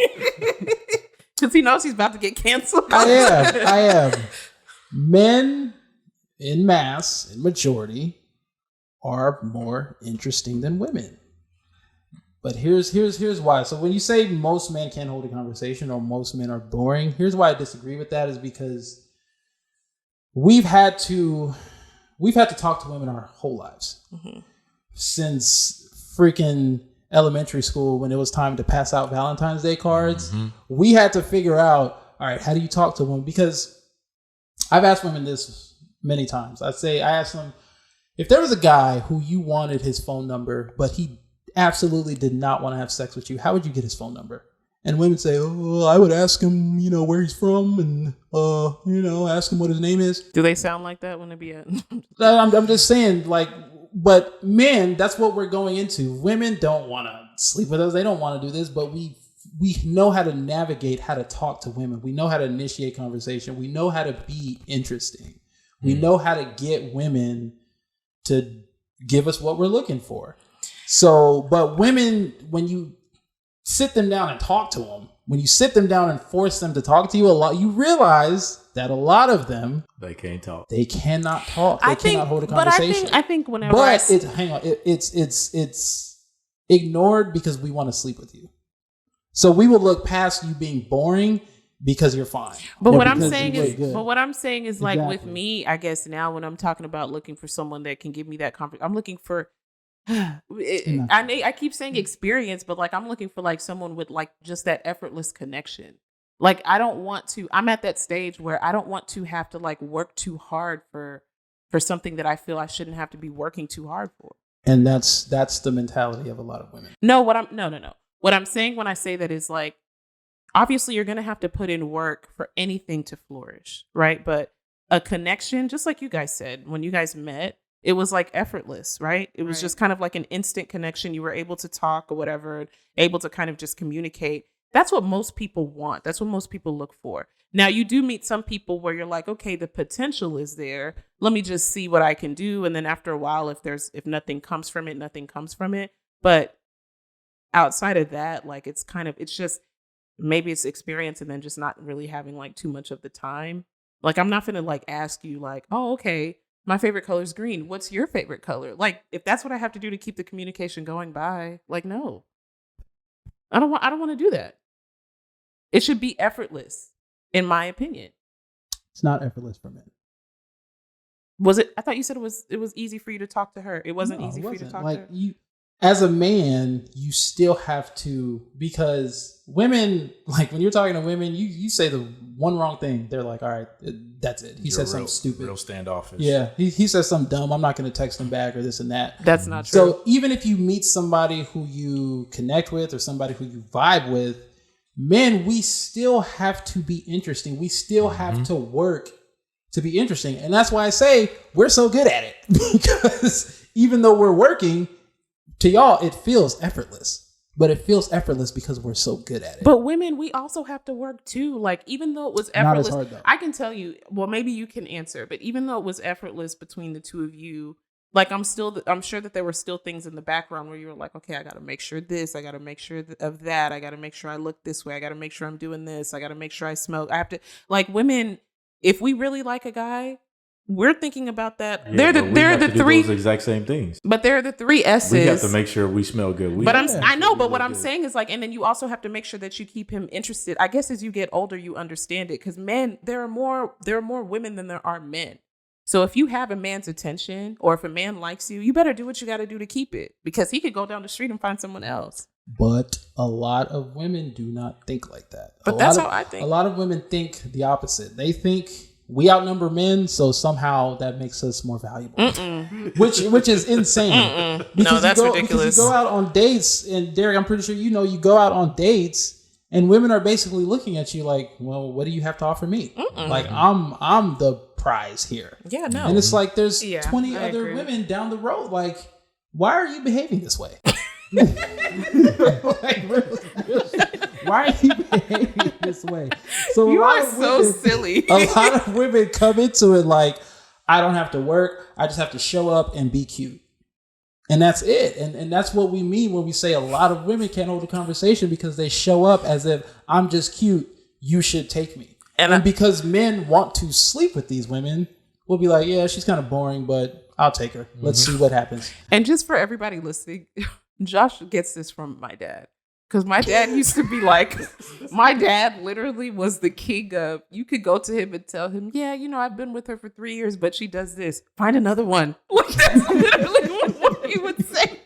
Because he knows he's about to get canceled. I am. Men in mass, in majority, are more interesting than women. But here's why. So when you say most men can't hold a conversation or most men are boring, here's why I disagree with that, is because we've had to talk to women our whole lives. Mm-hmm. Since freaking elementary school, when it was time to pass out Valentine's Day cards, we had to figure out, all right, how do you talk to a woman? Because I've asked women this many times. I asked them, if there was a guy who you wanted his phone number, but he absolutely did not want to have sex with you, how would you get his phone number? And women say, oh, I would ask him, where he's from, and ask him what his name is. Do they sound like that when they be at? I'm just saying, like, but men, that's what we're going into. Women don't want to sleep with us. They don't want to do this, but we know how to navigate, how to talk to women. We know how to initiate conversation. We know how to be interesting. We know how to get women to give us what we're looking for. So, but women, when you sit them down and talk to them, when you sit them down and force them to talk to you a lot, you realize that a lot of them, they can't talk. They cannot talk. They cannot hold a conversation. But I think whenever it's ignored because we want to sleep with you. So we will look past you being boring because you're fine. But what I'm saying is like exactly. With me, I guess now when I'm talking about looking for someone that can give me that comfort, I'm looking for I keep saying experience, but like I'm looking for like someone with like just that effortless connection. Like I'm at that stage where I don't want to have to like work too hard for something that I feel I shouldn't have to be working too hard for. And that's the mentality of a lot of women. No. What I'm saying when I say that is like, obviously you're going to have to put in work for anything to flourish, right? But a connection, just like you guys said, when you guys met, it was like effortless, right? It was just kind of like an instant connection. You were able to talk or whatever, able to kind of just communicate. That's what most people want. That's what most people look for. Now, you do meet some people where you're like, okay, the potential is there. Let me just see what I can do. And then after a while, if nothing comes from it, nothing comes from it. But outside of that, like it's just maybe it's experience and then just not really having like too much of the time. Like I'm not going to like ask you like, oh, okay, my favorite color is green. What's your favorite color? Like, if that's what I have to do to keep the communication going, bye. Like, no, I don't want to do that. It should be effortless, in my opinion. It's not effortless for men. Was it? I thought you said it was easy for you to talk to her. It wasn't easy for you to talk to her. As a man, you still have to, because women, like when you're talking to women, you say the one wrong thing, they're like, all right, that's it. He said something stupid. Real standoffish. Yeah, he says something dumb. I'm not going to text him back or this and that. That's not true. So even if you meet somebody who you connect with or somebody who you vibe with, men, we still have to be interesting. We still have to work to be interesting. And that's why I say we're so good at it, because even though we're working, to y'all, it feels effortless, but it feels effortless because we're so good at it. But women, we also have to work too. Like, even though it was effortless, not as hard, though. I can tell you, well, maybe you can answer, but even though it was effortless between the two of you, like, I'm sure that there were still things in the background where you were like, okay, I got to make sure this, I got to make sure of that. I got to make sure I look this way. I got to make sure I'm doing this. I got to make sure I smell. I have to, like, women, if we really like a guy, we're thinking about that. Yeah, they're the three those exact same things. But they're the three S's. We have to make sure we smell good. I know, but what I'm saying is like, and then you also have to make sure that you keep him interested. I guess as you get older, you understand it, because men, there are more women than there are men. So if you have a man's attention, or if a man likes you, you better do what you got to do to keep it, because he could go down the street and find someone else. But a lot of women do not think like that. But that's how I think. A lot of women think the opposite. They think we outnumber men, so somehow that makes us more valuable. Which is insane. No, that's ridiculous. Because you go out on dates, and Derrick, I'm pretty sure you know, you go out on dates, and women are basically looking at you like, well, what do you have to offer me? Like, I'm the prize here. Yeah, no. And it's like there's 20 I other agree. women down the road. Like, why are you behaving this way? Like, really, why are you behaving this way? So You are so silly. A lot of women come into it like, I don't have to work. I just have to show up and be cute. And that's it. And that's what we mean when we say a lot of women can't hold a conversation, because they show up as if I'm just cute. You should take me. And because men want to sleep with these women, we'll be like, yeah, she's kind of boring, but I'll take her. Let's see what happens. And just for everybody listening, Josh gets this from my dad. Because my dad used to be like, my dad literally was the king of, you could go to him and tell him, yeah, you know, I've been with her for 3 years, but she does this. Find another one. Like, that's literally what he would say.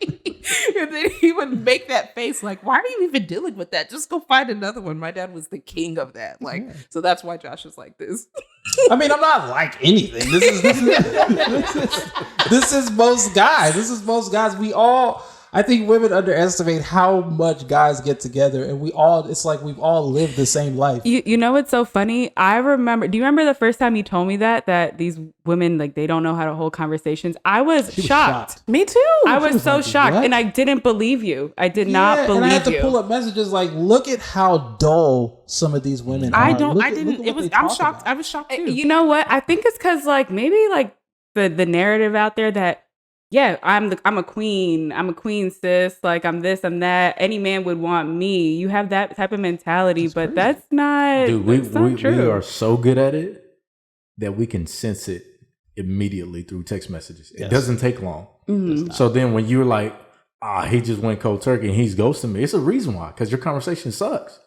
And then he would make that face like, why are you even dealing with that? Just go find another one. My dad was the king of that. Like, so that's why Josh is like this. I mean, I'm not like anything. This is most guys. This is most guys. I think women underestimate how much guys get together, and it's like we've all lived the same life. You know what's so funny? Do you remember the first time you told me that these women, like, they don't know how to hold conversations? I was shocked. Me too. I was so like, shocked, what? and I didn't believe you. I did not believe you. And I had to pull up messages like, look at how dull some of these women are. I'm shocked. I was shocked too. You know what? I think it's because, like, maybe like the narrative out there that, yeah, I'm a queen. I'm a queen, sis. Like, I'm this, I'm that. Any man would want me. You have that type of mentality, but that's not. Dude, we are so good at it that we can sense it immediately through text messages. It doesn't take long. Mm-hmm. So then when you're like, he just went cold turkey and he's ghosting me, it's a reason why, because your conversation sucks.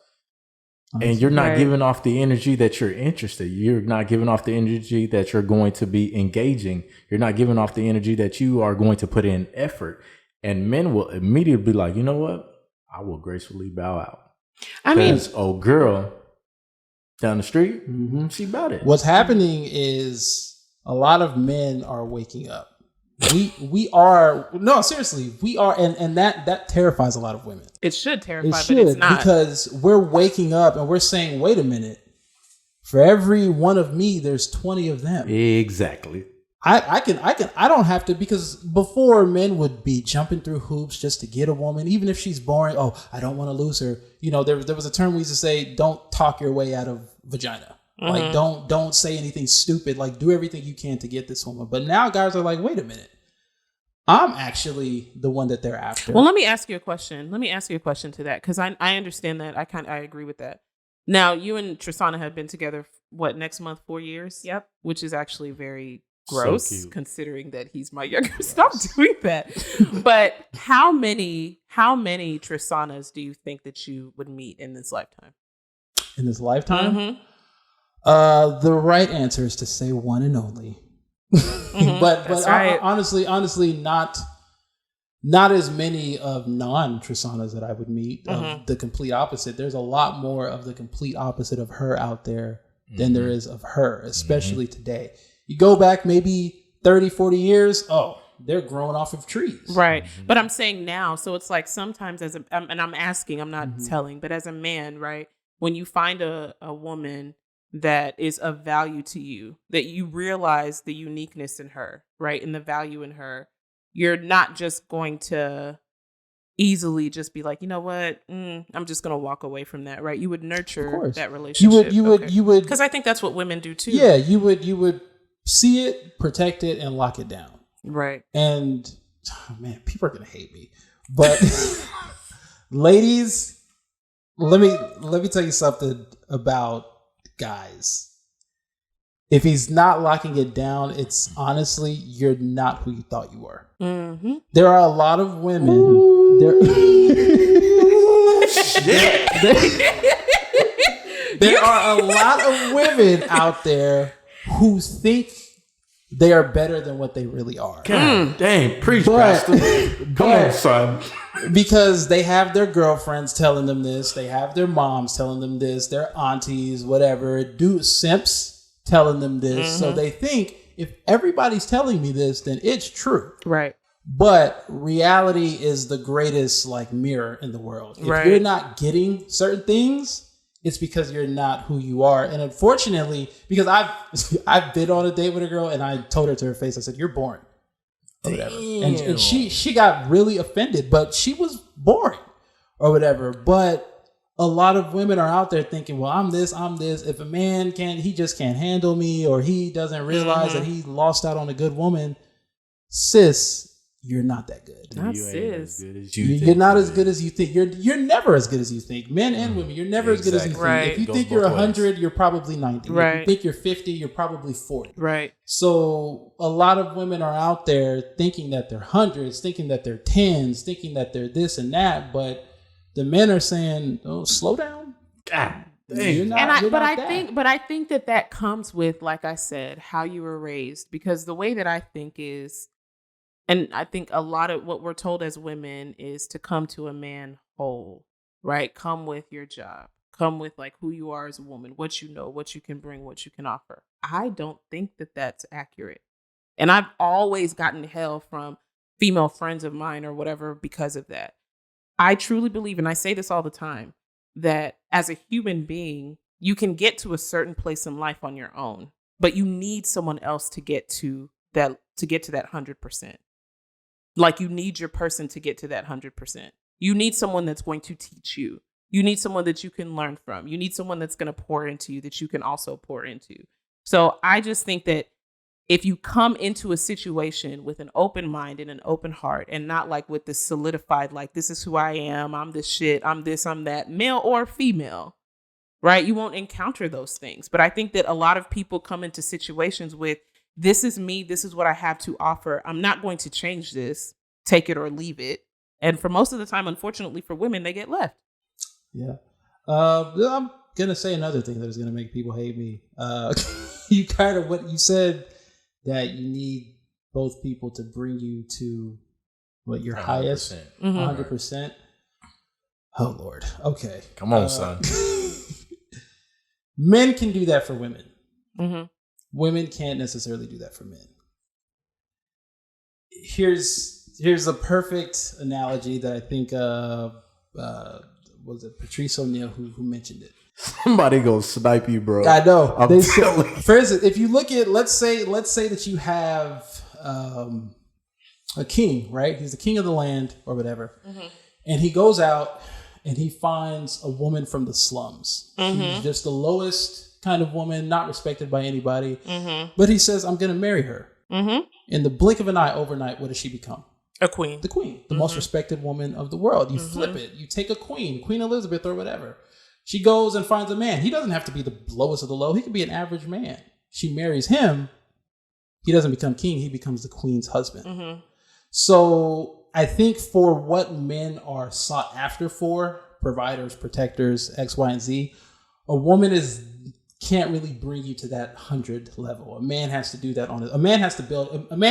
And you're not giving off the energy that you're interested. You're not giving off the energy that you're going to be engaging. You're not giving off the energy that you are going to put in effort. And men will immediately be like, you know what? I will gracefully bow out. I mean, oh, girl down the street, she about it. What's happening is a lot of men are waking up. We are, no, seriously, we are, and that terrifies a lot of women. it should terrify, but it's not. Because we're waking up and we're saying, wait a minute, for every one of me, there's 20 of them. Exactly. I don't have to, because before men would be jumping through hoops just to get a woman, even if she's boring. Oh, I don't want to lose her. You know, there was a term we used to say, don't talk your way out of vagina. Like, don't say anything stupid. Like, do everything you can to get this woman. But now guys are like, wait a minute, I'm actually the one that they're after. Well, let me ask you a question. To that, because I understand that. I agree with that. Now, you and Trisana have been together, what, next month, 4 years? Yep. Which is actually very gross, So cute. considering that he's my younger. Stop doing that. But how many Trisanas do you think that you would meet in this lifetime? In this lifetime? Mm-hmm. The right answer is to say one and only. But right. honestly, not as many of non-Trisanas that I would meet of the complete opposite. There's a lot more of the complete opposite of her out there than there is of her, especially today. You go back maybe 30, 40 years, they're growing off of trees. Right. But I'm saying now, so it's like sometimes and I'm asking, I'm not telling, but as a man, right, when you find a woman that is of value to you, that you realize the uniqueness in her, right, and the value in her, you're not just going to easily just be like, you know what, I'm just going to walk away from that, right? You would nurture that relationship. You would, because I think that's what women do too. Yeah, you would see it, protect it, and lock it down. Right. And man, people are gonna hate me, but ladies, let me tell you something about guys. If he's not locking it down, it's honestly, you're not who you thought you were. Mm-hmm. There are a lot of women. There are a lot of women out there who think they are better than what they really are. God dang, preach, But- pastor. Come on, son. Because they have their girlfriends telling them this, they have their moms telling them this, their aunties, whatever, simps telling them this. So they think if everybody's telling me this, then it's true. Right. But reality is the greatest like mirror in the world. If Right. you're not getting certain things, it's because you're not who you are. And unfortunately, because I've been on a date with a girl and I told her to her face, I said, "You're boring." Or whatever. And she got really offended, but she was boring or whatever. But a lot of women are out there thinking, well, I'm this. If a man he just can't handle me, or he doesn't realize that he lost out on a good woman. Sis, you're not that good. Not You ain't sis. as good as You're not as good as you think. You're never as good as you think. Men and women, you're never as good as you think. Right. If you Goes think you're both 100, you're probably 90. If Right. you think you're 50, you're probably 40. Right. So a lot of women are out there thinking that they're hundreds, thinking that they're tens, thinking that they're this and that. But the men are saying, "Oh, slow down." God You're dang. not, you're not that. I think that comes with, like I said, how you were raised. Because the way that I think is, and I think a lot of what we're told as women is to come to a man whole, right? Come with your job. Come with like who you are as a woman, what you know, what you can bring, what you can offer. I don't think that that's accurate. And I've always gotten hell from female friends of mine or whatever because of that. I truly believe, and I say this all the time, that as a human being, you can get to a certain place in life on your own, but you need someone else to get to that 100%. Like you need your person to get to that 100%. You need someone that's going to teach you. You need someone that you can learn from. You need someone that's going to pour into you that you can also pour into. So I just think that if you come into a situation with an open mind and an open heart, and not like with this solidified, like, this is who I am, I'm this shit, I'm this, I'm that, male or female, right? You won't encounter those things. But I think that a lot of people come into situations with, this is me, this is what I have to offer. I'm not going to change this, take it or leave it. And for most of the time, unfortunately for women, they get left. Yeah. I'm going to say another thing that is going to make people hate me. You kind of, what you said, that you need both people to bring you to what your 100%. highest 100%. Oh Lord. Okay. Come on, son. Men can do that for women. Mm-hmm. Women can't necessarily do that for men. Here's a perfect analogy that I think was it Patrice O'Neal who mentioned it. Somebody go snipe you, bro. I know. I'm telling you. For instance, if you look at, let's say that you have a king, right? He's the king of the land or whatever, and he goes out and he finds a woman from the slums. She's just the lowest kind of woman, not respected by anybody. But he says, "I'm going to marry her." In the blink of an eye, overnight, what does she become? A queen. The queen, the most respected woman of the world. You flip it. You take a queen, Queen Elizabeth or whatever. She goes and finds a man. He doesn't have to be the lowest of the low. He could be an average man. She marries him. He doesn't become king. He becomes the queen's husband. So I think for what men are sought after for, providers, protectors, X, Y, and Z, a woman can't really bring you to that 100 level. A man has to do that a man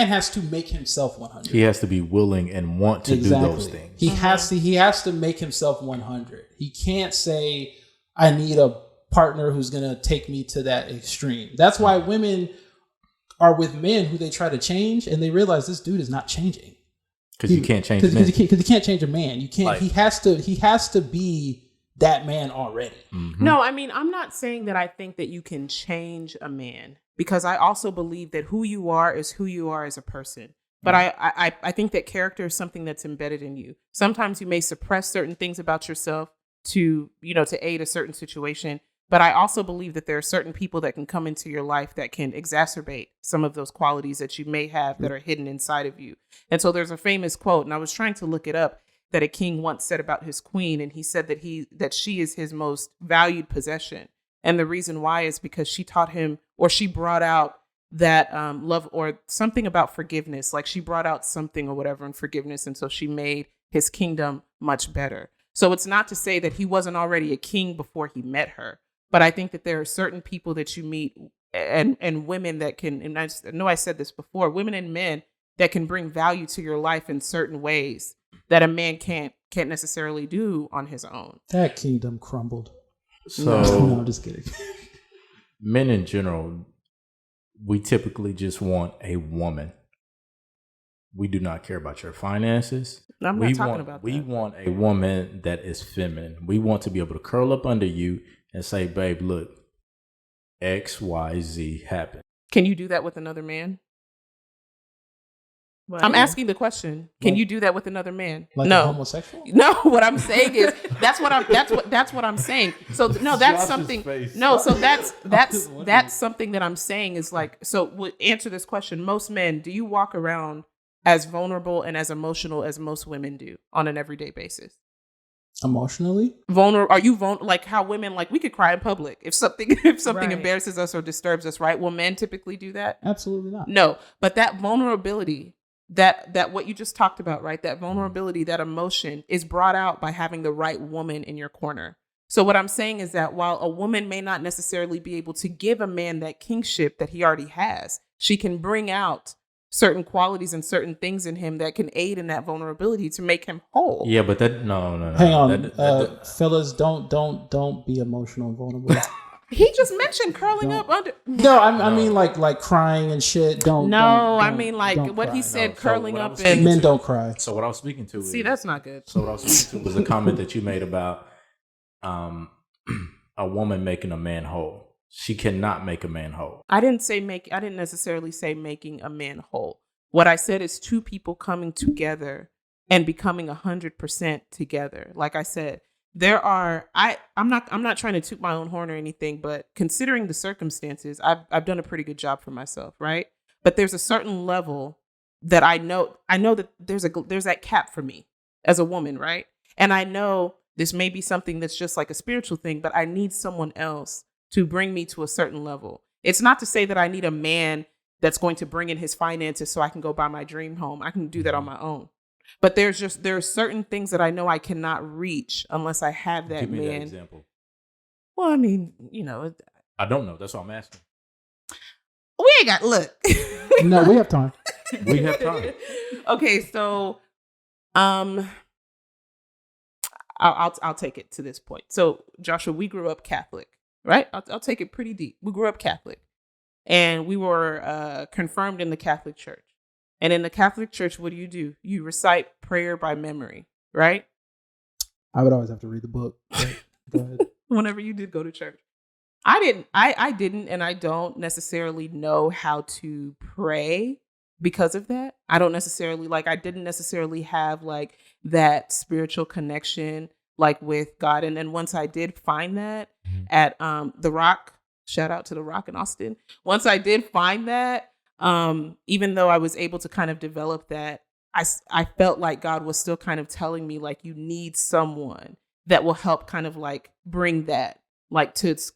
has to make himself 100. He has to be willing and want to do those things. He has to make himself 100. He can't say, I need a partner who's going to take me to that extreme. That's why women are with men who they try to change and they realize this dude is not changing. Because you can't change men. Because you can't change a man. You can't. He has to be that man already. No, I mean, I'm not saying that I think that you can change a man, because I also believe that who you are is who you are as a person. But I think that character is something that's embedded in you. Sometimes you may suppress certain things about yourself to aid a certain situation. But I also believe that there are certain people that can come into your life that can exacerbate some of those qualities that you may have that are hidden inside of you. And so there's a famous quote, and I was trying to look it up, that a king once said about his queen, and he said that she is his most valued possession. And the reason why is because she taught him, or she brought out that love, or something about forgiveness. Like she brought out something or whatever in forgiveness. And so she made his kingdom much better. So it's not to say that he wasn't already a king before he met her. But I think that there are certain people that you meet and women that can, and I know I said this before, women and men that can bring value to your life in certain ways that a man can't necessarily do on his own. That kingdom crumbled. So No, I'm just kidding. men in general, we typically just want a woman. We do not care about your finances. I'm not talking about that. We want a woman that is feminine. We want to be able to curl up under you and say, babe, look, X, Y, Z happened. Can you do that with another man? What? I'm asking the question. Can you do that with another man? Like no. a homosexual? No, what I'm saying is that's what I'm saying. So no, that's Josh's something. face. No, so that's something that I'm saying is like, so answer this question. Most men, do you walk around as vulnerable and as emotional as most women do on an everyday basis? Emotionally? Are you like how women, like, we could cry in public if something Right. embarrasses us or disturbs us, right? Will men typically do that? Absolutely not. No, but that vulnerability, that what you just talked about, right? That vulnerability, that emotion is brought out by having the right woman in your corner. So what I'm saying is that while a woman may not necessarily be able to give a man that kingship that he already has, she can bring out certain qualities and certain things in him that can aid in that vulnerability to make him whole. Yeah, but no. Hang on, That- fellas, don't be emotional and vulnerable. He just mentioned curling up under. No, I mean like crying and shit. Don't. I mean, like don't what cry. he said, No, so curling what I up was and. saying- Men don't cry. So what I was speaking to See, is, that's not good. So what I was speaking to was a comment that you made about a woman making a man whole. She cannot make a man whole. I didn't necessarily say making a man whole. What I said is two people coming together and becoming 100% together. Like I said, I'm not trying to toot my own horn or anything, but considering the circumstances, I've done a pretty good job for myself, right? But there's a certain level that I know that there's that cap for me as a woman, right? And I know this may be something that's just like a spiritual thing, but I need someone else to bring me to a certain level. It's not to say that I need a man that's going to bring in his finances so I can go buy my dream home. I can do that on my own. But there are certain things that I know I cannot reach unless I have that Give me man. that example. Well, I mean, I don't know. That's what I'm asking. we ain't got look. No, we have time. We have time. Okay, so I'll take it to this point. So Joshua, we grew up Catholic, right? I'll take it pretty deep. We grew up Catholic, and we were confirmed in the Catholic Church. And in the Catholic Church, what do? You recite prayer by memory, right? I would always have to read the book. Go ahead. Whenever you did go to church. I didn't, and I don't necessarily know how to pray because of that. I didn't necessarily have like that spiritual connection like with God. And then once I did find that at The Rock, shout out to The Rock in Austin. Once I did find that, even though I was able to kind of develop that, I felt like God was still kind of telling me like, you need someone that will help kind of like bring that like to its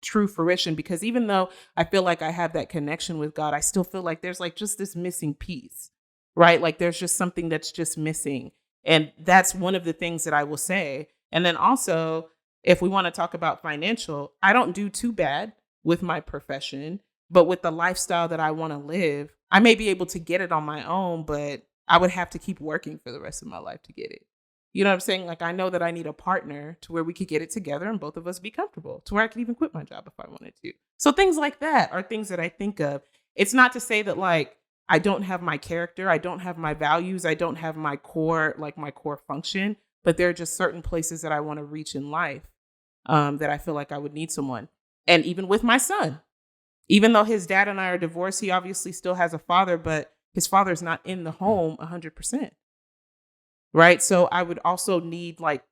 true fruition. Because even though I feel like I have that connection with God, I still feel like there's like just this missing piece, right? Like there's just something that's just missing. And that's one of the things that I will say. And then also, if we want to talk about financial, I don't do too bad with my profession, but with the lifestyle that I want to live, I may be able to get it on my own, but I would have to keep working for the rest of my life to get it. You know what I'm saying? Like, I know that I need a partner to where we could get it together and both of us be comfortable, to where I could even quit my job if I wanted to. So things like that are things that I think of. It's not to say that like, I don't have my character, I don't have my values, I don't have my core function, but there are just certain places that I want to reach in life that I feel like I would need someone. And even with my son, even though his dad and I are divorced, he obviously still has a father, but his father's not in the home 100%. Right. So I would also need like,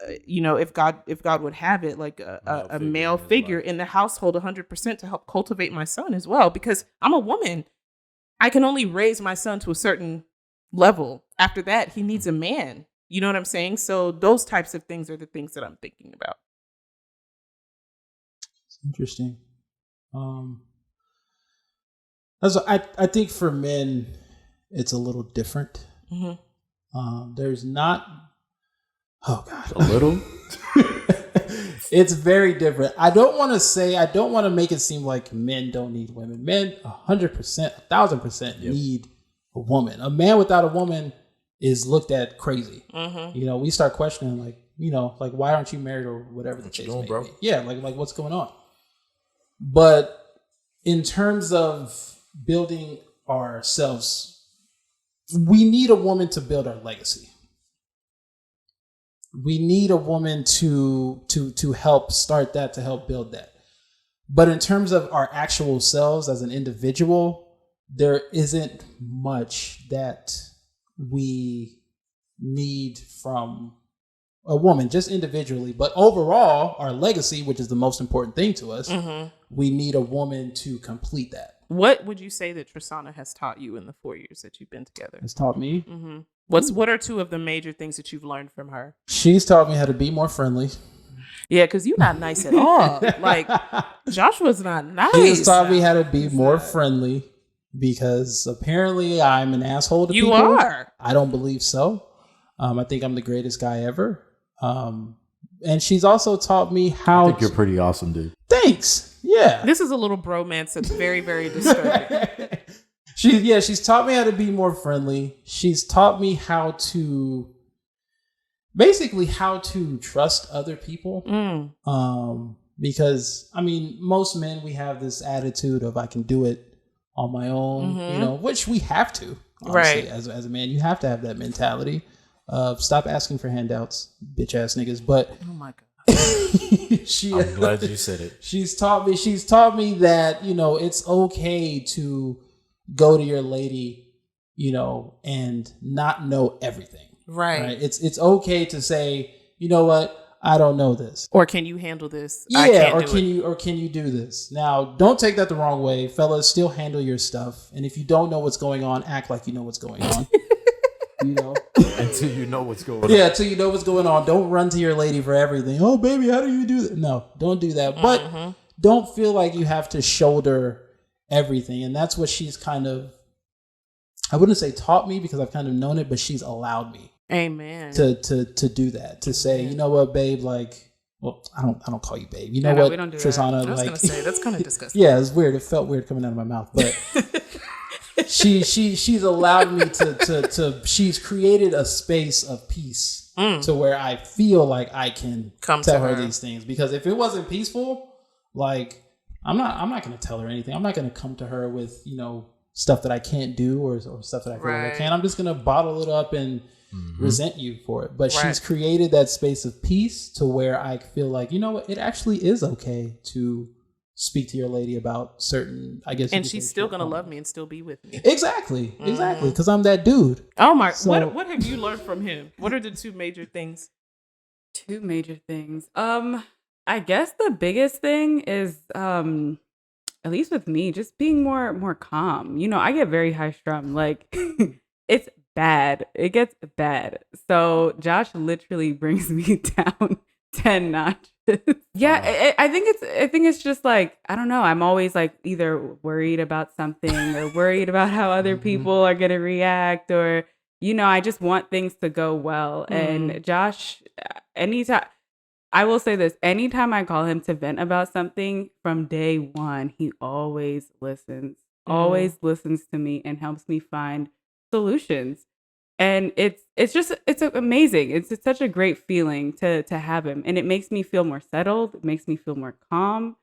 if God would have it, like a male figure in the household 100% to help cultivate my son as well, because I'm a woman. I can only raise my son to a certain level. After that, he needs a man. You know what I'm saying? So those types of things are the things that I'm thinking about. It's interesting. I think for men, it's a little different. Mm-hmm. There's not. Oh God, a little. It's very different. I don't want to make it seem like men don't need women. Men 100%, 1,000% need a woman. A man without a woman is looked at crazy. Mm-hmm. We start questioning like why aren't you married or whatever the case may be. Yeah, like what's going on? But in terms of building ourselves, we need a woman to build our legacy. We need a woman to help start that, to help build that. But in terms of our actual selves as an individual, there isn't much that we need from a woman, just individually. But overall, our legacy, which is the most important thing to us, we need a woman to complete that. What would you say that Trisana has taught you in the 4 years that you've been together? Has taught me? Mm-hmm. What are two of the major things that you've learned from her? She's taught me how to be more friendly. Yeah, because you're not nice at all. Like, Joshua's not nice. She has taught me how to be more friendly because apparently I'm an asshole to people. You are. I don't believe so. I think I'm the greatest guy ever. And she's also taught me how... I think you're pretty awesome, dude. Thanks. Yeah. This is a little bromance that's very, very disturbing. She's taught me how to be more friendly. She's taught me how to trust other people. Because most men, we have this attitude of I can do it on my own, which we have to, honestly, right? As a man, you have to have that mentality of stop asking for handouts, bitch ass niggas. But oh my god. I'm glad you said it. She's taught me that, it's okay to go to your lady, and not know everything. Right. It's okay to say, you know what? I don't know this. Or can you handle this? Yeah, or can you do this? Now, don't take that the wrong way. Fellas, still handle your stuff. And if you don't know what's going on, act like you know what's going on. Until you know what's going on. Yeah, until you know what's going on. Don't run to your lady for everything. Oh, baby, how do you do that? No, don't do that. But don't feel like you have to shoulder everything. And that's what she's kind of, I wouldn't say taught me because I've kind of known it, but she's allowed me. Amen. To do that. To say, you know what, babe, like, well, I don't call you babe. You know what, we don't do Trisana, that. I was gonna say that's kind of disgusting. Yeah, it's weird. It felt weird coming out of my mouth, but she's allowed me to she's created a space of peace to where I feel like I can tell her these things. Because if it wasn't peaceful, like I'm not gonna tell her anything. I'm not gonna come to her with, stuff that I can't do or stuff that I feel like I can. I'm just gonna bottle it up and resent you for it. But she's created that space of peace to where I feel like, you know what, it actually is okay to speak to your lady about certain, I guess. And she's still going to love me and still be with me. Exactly. Because I'm that dude. Oh my, what have you learned from him? What are the two major things? Two major things. I guess the biggest thing is, at least with me, just being more calm. I get very high strung. Like it's bad. It gets bad. So Josh literally brings me down 10 notches. Yeah, I think it's just like, I don't know. I'm always like either worried about something or worried about how other people are going to react, or, I just want things to go well. And Josh, I will say this, anytime I call him to vent about something, from day one, he always listens to me and helps me find solutions. And it's amazing. It's such a great feeling to have him. And it makes me feel more settled. It makes me feel more calm,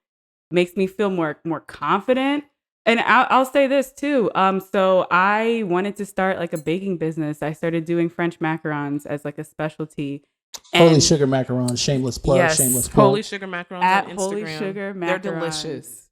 makes me feel more confident. And I'll say this too. So I wanted to start like a baking business. I started doing French macarons as like a specialty. Holy Sugar Macarons, shameless plug, yes, shameless plug. Holy Sugar Macarons at on Instagram. Holy Sugar Macarons. They're delicious.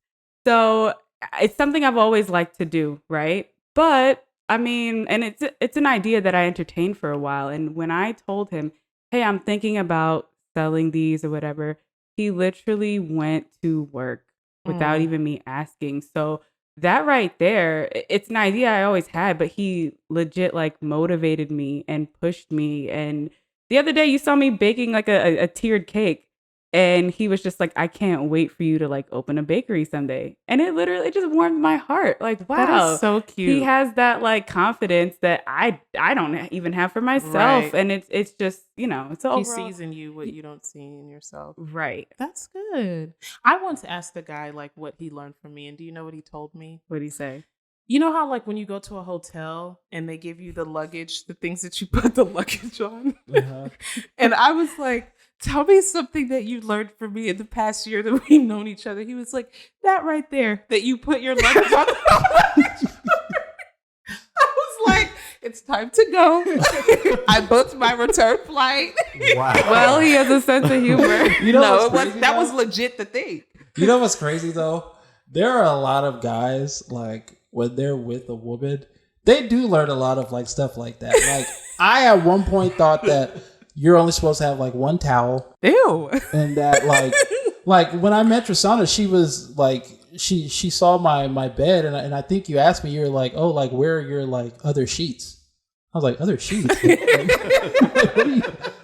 So it's something I've always liked to do, right? But and it's an idea that I entertained for a while. And when I told him, hey, I'm thinking about selling these or whatever, he literally went to work without even me asking. So that right there, it's an idea I always had, but he legit like motivated me and pushed me. And the other day you saw me baking like a tiered cake. And he was just like, I can't wait for you to like open a bakery someday. And it literally just warmed my heart. Like, wow, That is so cute. he has that like confidence that I don't even have for myself. Right. And it's just, you know, it's He overall. sees in you what you don't see in yourself. Right. That's good. I once asked the guy like what he learned from me, and do you know what he told me? What do you say? You know how like when you go to a hotel and they give you the luggage, the things that you put the luggage on? Uh-huh. And I was like, tell me something that you learned from me in the past year that we've known each other. He was like, that right there, that you put your luggage on the luggage. I was like, it's time to go. I booked my return flight. Wow. Well, he has a sense of humor. You know No, what's crazy, that though? was legit the thing. You know what's crazy though? There are a lot of guys like when they're with a woman, they do learn a lot of like stuff like that. Like I at one point thought that you're only supposed to have like one towel, Ew. and that like when I met Tristana, she was like she saw my bed, and I think you asked me, you were like, oh, like where are your like other sheets? I was like, other sheets?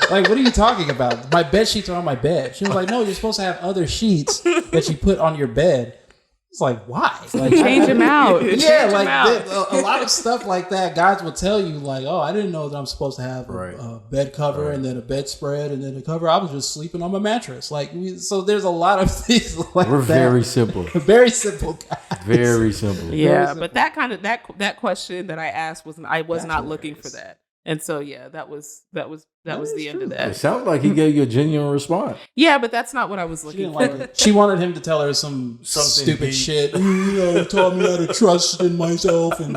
What are you talking about? My bed sheets are on my bed. She was like, no, you're supposed to have other sheets that you put on your bed. It's like, why? Like, Change him out. Yeah, Change like him out. a lot of stuff like that. Guys will tell you, like, oh, I didn't know that I'm supposed to have Right. a bed cover Right. and then a bedspread and then a cover. I was just sleeping on my mattress. Like, so there's a lot of things like We're that. very simple. Very simple guys. Very simple. Yeah, simple. but that kind of that question that I asked was I was That's not looking for hilarious. that. And so yeah, that was That the is end of true. It that. sounds like he gave you a genuine response. Yeah, but that's not what I was She looking didn't for. like it. She wanted him to tell her some Something stupid deep. shit. You know, taught me how to trust in myself and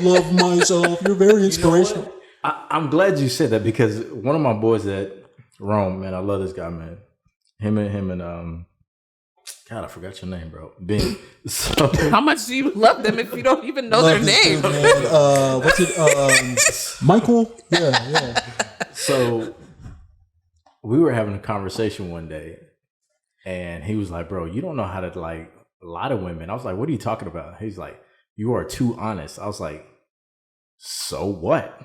love myself. You're very inspirational. I'm glad you said that because one of my boys at Rome, man, I love this guy, man. Him and God, I forgot your name, bro. Ben. So How much do you love them if you don't even know Love their this name? dude, man. What's it? Michael? Yeah. so we were having a conversation one day, and he was like, "Bro, you don't know how to like lie to women." I was like, "What are you talking about?" He's like, "You are too honest." I was like, "So what?"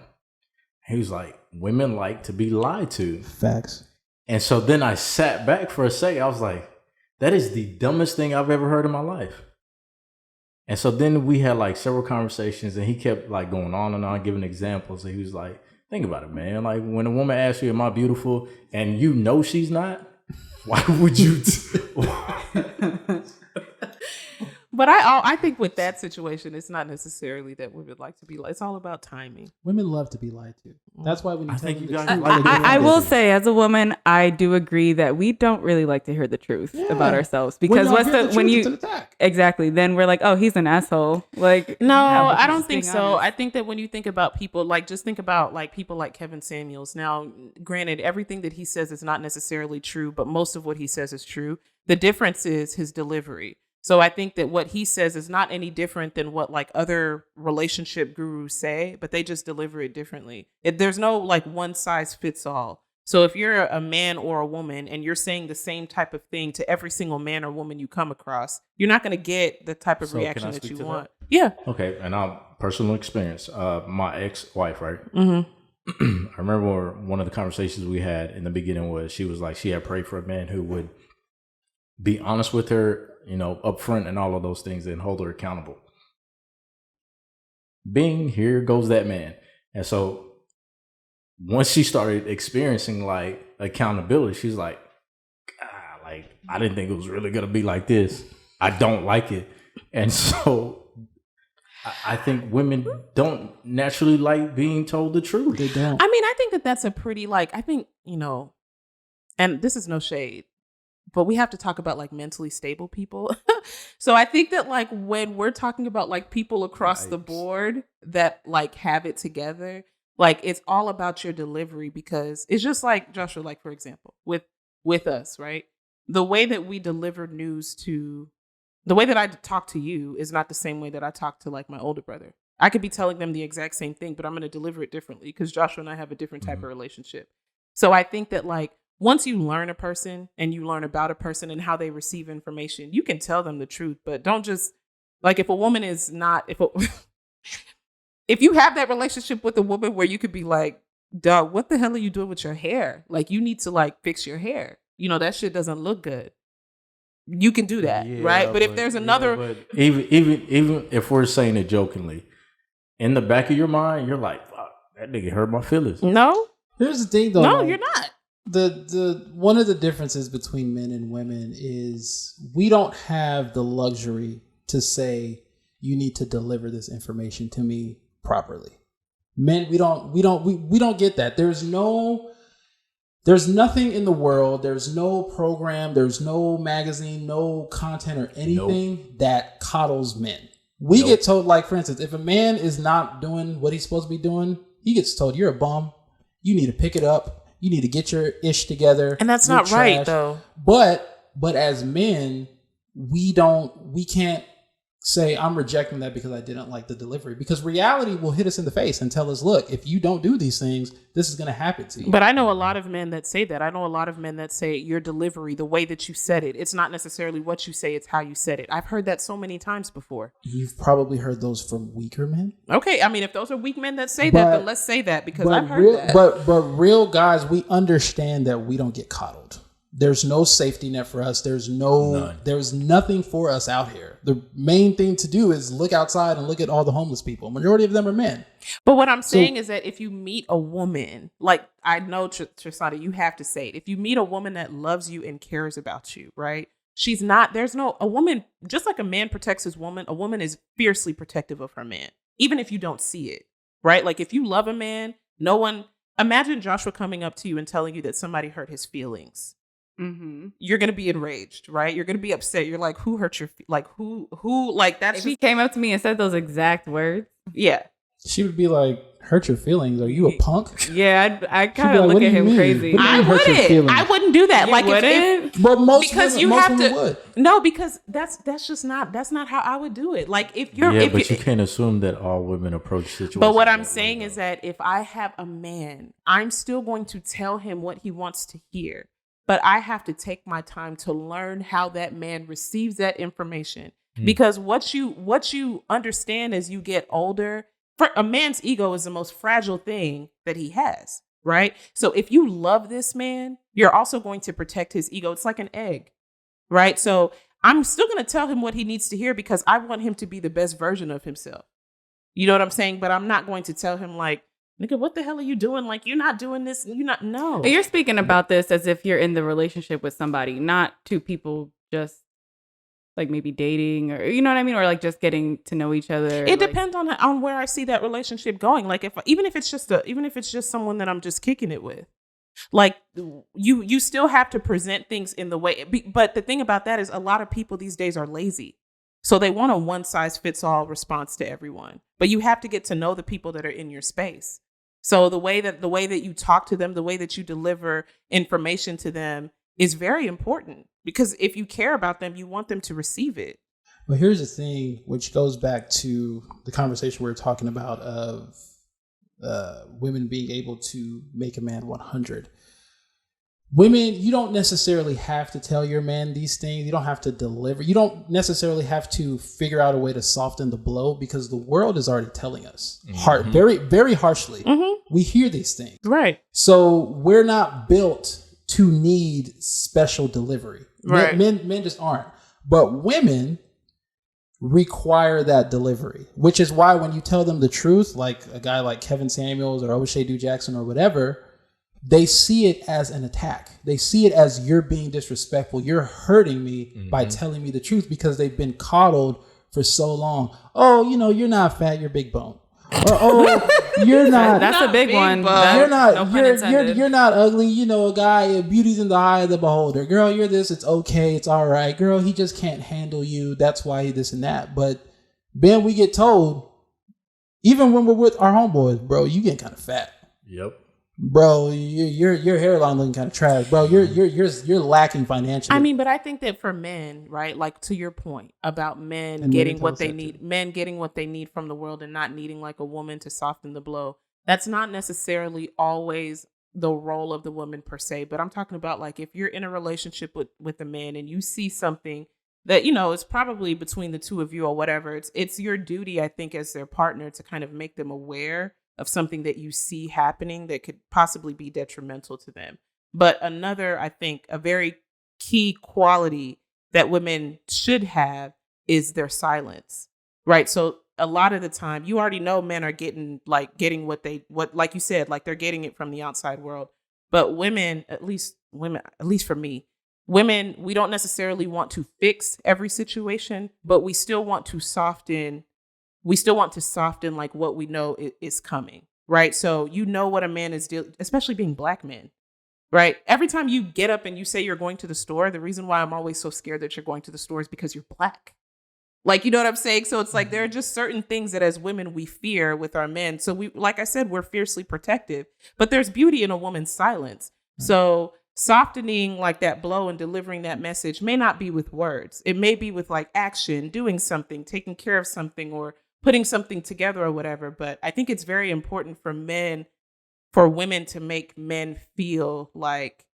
He was like, "Women like to be lied to." Facts. And so then I sat back for a second. I was like, that is the dumbest thing I've ever heard in my life. And so then we had like several conversations, and he kept like going on and on, giving examples. And he was like, think about it, man. Like when a woman asks you, am I beautiful? And you know she's not, why would you? But I think with that situation, it's not necessarily that women like to be like. It's all about timing. Women love to be lied to. That's why when you I tell think them you the guys truth, like they it. don't I will listen. say, as a woman, I do agree that we don't really like to hear the truth about ourselves because When y'all hear the when truth, it's you an attack. exactly then we're like, oh, he's an asshole. Like, No, how I don't just think being so. honest. I think that when you think about people, like just think about like people like Kevin Samuels. Now, granted, everything that he says is not necessarily true, but most of what he says is true. The difference is his delivery. So I think that what he says is not any different than what like other relationship gurus say, but they just deliver it differently. There's no like one size fits all. So if you're a man or a woman and you're saying the same type of thing to every single man or woman you come across, you're not going to get the type of So can reaction I that speak you to want. Yeah. Okay, and I'm personal experience. My ex-wife, right? Mm-hmm. I remember one of the conversations we had in the beginning was she was like she had prayed for a man who would be honest with her, you know, upfront and all of those things, and hold her accountable. Bing, here goes that man. And so once she started experiencing like accountability, she's like, God, like I didn't think it was really gonna be like this. I don't like it. And so I think women don't naturally like being told the truth. They don't. I mean, I think that that's a pretty like I think, you know, and this is no shade, but we have to talk about like mentally stable people. So I think that like when we're talking about like people across the Yikes. board that like have it together, like it's all about your delivery, because it's just like Joshua, like for example, with us, right? The way that we deliver news to the way that I talk to you is not the same way that I talk to like my older brother. I could be telling them the exact same thing, but I'm going to deliver it differently because Joshua and I have a different type of relationship. So I think that like once you learn a person and you learn about a person and how they receive information, you can tell them the truth, but don't just like if a woman is not if you have that relationship with a woman where you could be like, dog, what the hell are you doing with your hair? Like you need to like fix your hair. that shit doesn't look good. You can do that, right? But if there's another, but even if we're saying it jokingly, in the back of your mind, you're like, fuck, that nigga hurt my feelings. no, Here's the thing, though. no, like, you're not. the one of the differences between men and women is we don't have the luxury to say you need to deliver this information to me properly. Men, we don't get that. There's nothing in the world, there's no program, there's no magazine, no content or anything that coddles men. We get told, like, for instance, if a man is not doing what he's supposed to be doing, he gets told, you're a bum, you need to pick it up, you need to get your ish together. And that's you're not right, trash. though. But as men, we can't say I'm rejecting that because I didn't like the delivery, because reality will hit us in the face and tell us, look, if you don't do these things, this is going to happen to you. But I know a lot of men that say that. I know a lot of men that say your delivery, the way that you said it, it's not necessarily what you say, it's how you said it. I've heard that so many times before. You've probably heard those from weaker men. Okay, I mean, if those are weak men that say that, then let's say that, because I've heard real, that. But real guys, we understand that we don't get coddled. There's no safety net for us. There's nothing for us out here. The main thing to do is look outside and look at all the homeless people. Majority of them are men. But what I'm saying is that if you meet a woman, like, I know, Trisana, you have to say it. If you meet a woman that loves you and cares about you, right? A woman, just like a man protects his woman, a woman is fiercely protective of her man, even if you don't see it, right? Like, if you love a man, imagine Joshua coming up to you and telling you that somebody hurt his feelings. Mm-hmm. You're gonna be enraged, right? You're gonna be upset. You're like, who hurt your who like that's if he came up to me and said those exact words, yeah, she would be like, hurt your feelings? Are you a punk? Yeah, I kind of like, look at him crazy. I wouldn't do that. Like, if but most because women, you most have women to would. no, because that's not how I would do it. Like, if you're but you can't assume that all women approach situations. But what I'm saying is that if I have a man, I'm still going to tell him what he wants to hear. But I have to take my time to learn how that man receives that information. Because what you understand as you get older, for a man's ego is the most fragile thing that he has, right? So if you love this man, you're also going to protect his ego. It's like an egg, right? So I'm still going to tell him what he needs to hear because I want him to be the best version of himself. You know what I'm saying? But I'm not going to tell him, like, nigga, what the hell are you doing? Like, you're not doing this. No. You're speaking about this as if you're in the relationship with somebody, not two people just like maybe dating, or you know what I mean? Or like just getting to know each other. It depends on where I see that relationship going. Like, even if it's just someone that I'm just kicking it with, like, you still have to present things in the way. But the thing about that is a lot of people these days are lazy. So they want a one-size-fits-all response to everyone. But you have to get to know the people that are in your space. So the way that you talk to them, the way that you deliver information to them is very important. Because if you care about them, you want them to receive it. But here's the thing, which goes back to the conversation we were talking about of women being able to make a man 100. Women, you don't necessarily have to tell your man these things. You don't have to deliver. You don't necessarily have to figure out a way to soften the blow, because the world is already telling us very, very harshly. Mm-hmm. We hear these things. Right. So we're not built to need special delivery. Right. Men just aren't. But women require that delivery, which is why when you tell them the truth, like a guy like Kevin Samuels or O'Shea Jackson or whatever, they see it as an attack. They see it as, you're being disrespectful. You're hurting me by telling me the truth, because they've been coddled for so long. Oh, you're not fat, you're big bone. Or, oh, you're not. That's a big one. You're not. No pun intended. You're not ugly. A guy. Beauty's in the eye of the beholder. Girl, you're this. It's okay. It's all right. Girl, he just can't handle you. That's why he this and that. But then we get told, even when we're with our homeboys, bro, you getting kind of fat. Yep. Bro, your hairline looking kind of trash, bro. You're lacking financially. I mean, but I think that for men, right, like to your point about men getting what they need, men getting what they need from the world and not needing like a woman to soften the blow, that's not necessarily always the role of the woman per se. But I'm talking about, like, if you're in a relationship with a man and you see something that, is probably between the two of you or whatever, it's your duty, I think, as their partner to kind of make them aware of something that you see happening that could possibly be detrimental to them. But another, I think, a very key quality that women should have is their silence, right? So a lot of the time, you already know men are getting like you said, like they're getting it from the outside world. But women, at least for me, women, we don't necessarily want to fix every situation, but we still want to soften. We still want to soften like what we know is coming, right? So you know what a man is dealing, especially being Black men. Right. Every time you get up and you say you're going to the store, the reason why I'm always so scared that you're going to the store is because you're Black. Like, you know what I'm saying? So it's like there are just certain things that as women we fear with our men. So we, like I said, we're fiercely protective, but there's beauty in a woman's silence. So softening like that blow and delivering that message may not be with words. It may be with like action, doing something, taking care of something, or putting something together or whatever. But I think it's very important for women to make men feel like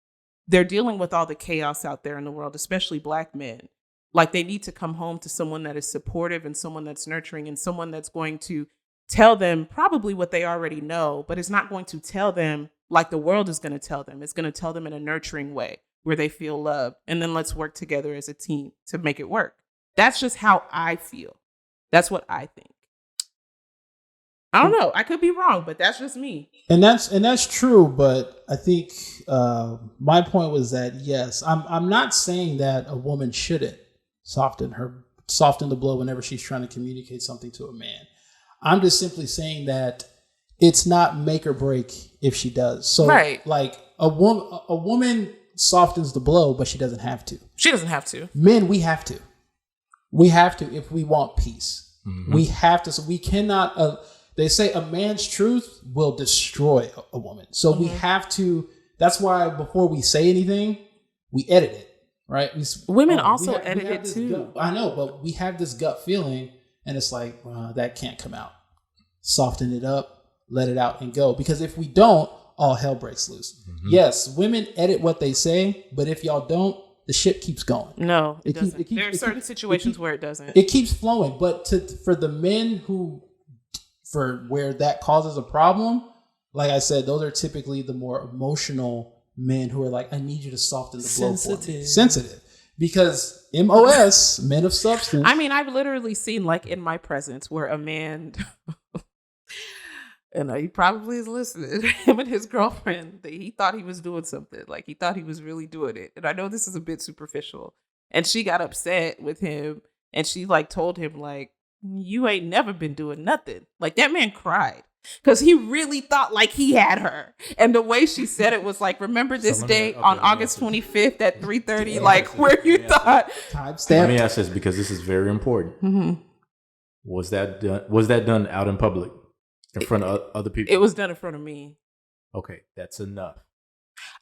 they're dealing with all the chaos out there in the world, especially Black men. Like they need to come home to someone that is supportive and someone that's nurturing and someone that's going to tell them probably what they already know, but it's not going to tell them like the world is going to tell them. It's going to tell them in a nurturing way where they feel loved. And then let's work together as a team to make it work. That's just how I feel. That's what I think. I don't know. I could be wrong, but that's just me. And that's true. But I think my point was that yes, I'm not saying that a woman shouldn't soften the blow whenever she's trying to communicate something to a man. I'm just simply saying that it's not make or break if she does. So right. Like a woman softens the blow, but she doesn't have to. She doesn't have to. Men, we have to. We have to if we want peace. Mm-hmm. We have to. So we cannot. They say a man's truth will destroy a woman. So we have to. That's why before we say anything, we edit it, right? Women also edit it too. I know, but we have this gut feeling, and it's like that can't come out. Soften it up, let it out, and go. Because if we don't, all hell breaks loose. Mm-hmm. Yes, women edit what they say, but if y'all don't, the shit keeps going. No, it doesn't. There are certain situations where it doesn't. It keeps flowing, but for the men for where that causes a problem, like I said, those are typically the more emotional men who are like, I need you to soften the blow for me. Sensitive. Because MOS, men of substance. I mean, I've literally seen like in my presence where a man, and he probably is listening, him and his girlfriend, he thought he was doing something. Like he thought he was really doing it. And I know this is a bit superficial. And she got upset with him and she like told him like, you ain't never been doing nothing. Like that man cried because he really thought like he had her. And the way she said it was like, remember this day on August 25th at 3:30, like where you thought. Let me ask this because this is very important. Mm-hmm. Was that done out in public in front of other people? It was done in front of me. Okay, that's enough.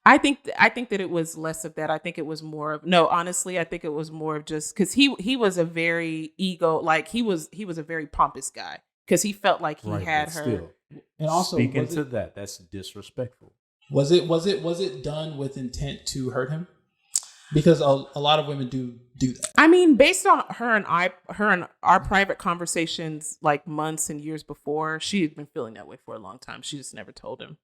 I think that it was less of that. I think it was more of honestly, I think it was more of just because he was a very he was a very pompous guy because he felt like he had her. Still, and also speaking to that's disrespectful. Was it done with intent to hurt him? Because a lot of women do that. I mean, based on her and our private conversations, like months and years before, she had been feeling that way for a long time. She just never told him.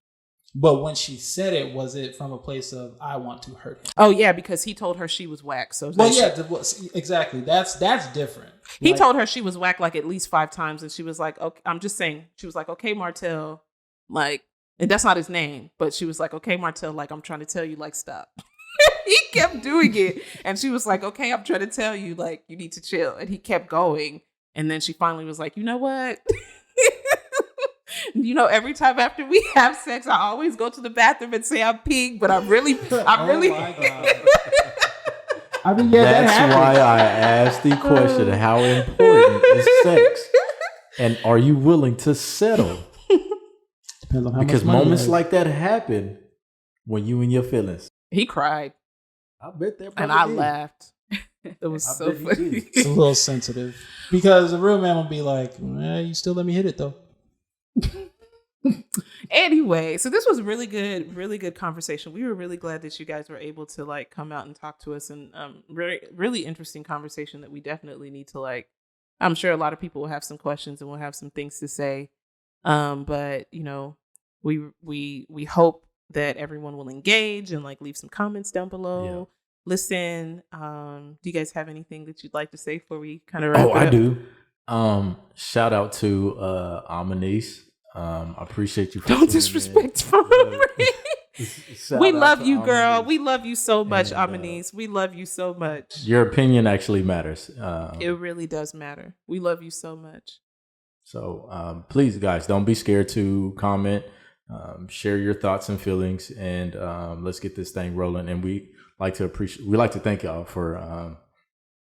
But when she said it, was it from a place of I want to hurt him? Oh yeah, because he told her she was whack. So exactly. That's different. He told her she was whack like at least 5 times, and she was like, "Okay, I'm just saying." She was like, "Okay, Martell," like, and that's not his name, but she was like, "Okay, Martell, like I'm trying to tell you, like stop." He kept doing it, and she was like, "Okay, I'm trying to tell you, like you need to chill," and he kept going, and then she finally was like, "You know what?" Every time after we have sex, I always go to the bathroom and say I'm peeing, but I'm really. Oh my God. I mean, that's why I asked the question: how important is sex, and are you willing to settle? Depends on how because much money moments like that happen when you in your feelings. He cried. I bet that, and I laughed. It was so funny. It's a little sensitive because a real man will be like, "You still let me hit it though." Anyway, so this was really good conversation. We were really glad that you guys were able to like come out and talk to us, and really interesting conversation that we definitely need to I'm sure a lot of people will have some questions and will have some things to say, but we hope that everyone will engage and like leave some comments down below. Yeah. Listen, do you guys have anything that you'd like to say before we kind of wrap it up? I do. Shout out to Amanise. I appreciate you. Don't disrespect We love you, girl. We love you so much, Amanise. We love you so much. Your opinion actually matters. It really does matter. We love you so much. So please, guys, don't be scared to comment. Share your thoughts and feelings, and let's get this thing rolling. And we like to thank y'all for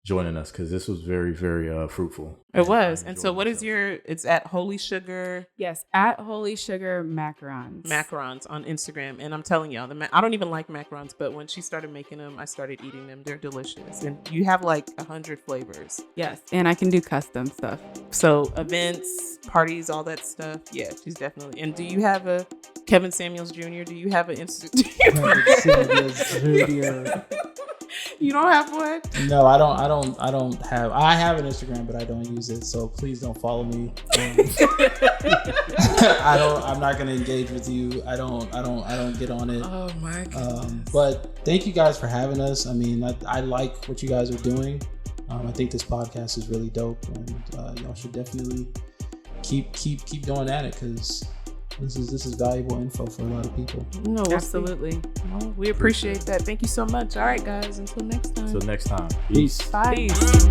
joining us, because this was very, very fruitful. It was. And so what is it's at Holy Sugar? Yes, at Holy Sugar Macarons. Macarons on Instagram. And I'm telling y'all, I don't even like macarons, but when she started making them, I started eating them. They're delicious. And you have like 100 flavors. Yes, and I can do custom stuff. So events, parties, all that stuff. Yeah, she's definitely. And do you have a Kevin Samuels Jr.? Do you have an Instagram? You don't have one? No, I don't have. I have an Instagram, but I don't use it. So please don't follow me. I'm not gonna engage with you. I don't get on it. Oh my god. But thank you guys for having us. I mean, I like what you guys are doing. I think this podcast is really dope, and y'all should definitely keep going at it, because this is valuable info for a lot of people. No, absolutely. Well, we appreciate that. Thank you so much. All right, guys. Until next time. Peace. Bye. Peace.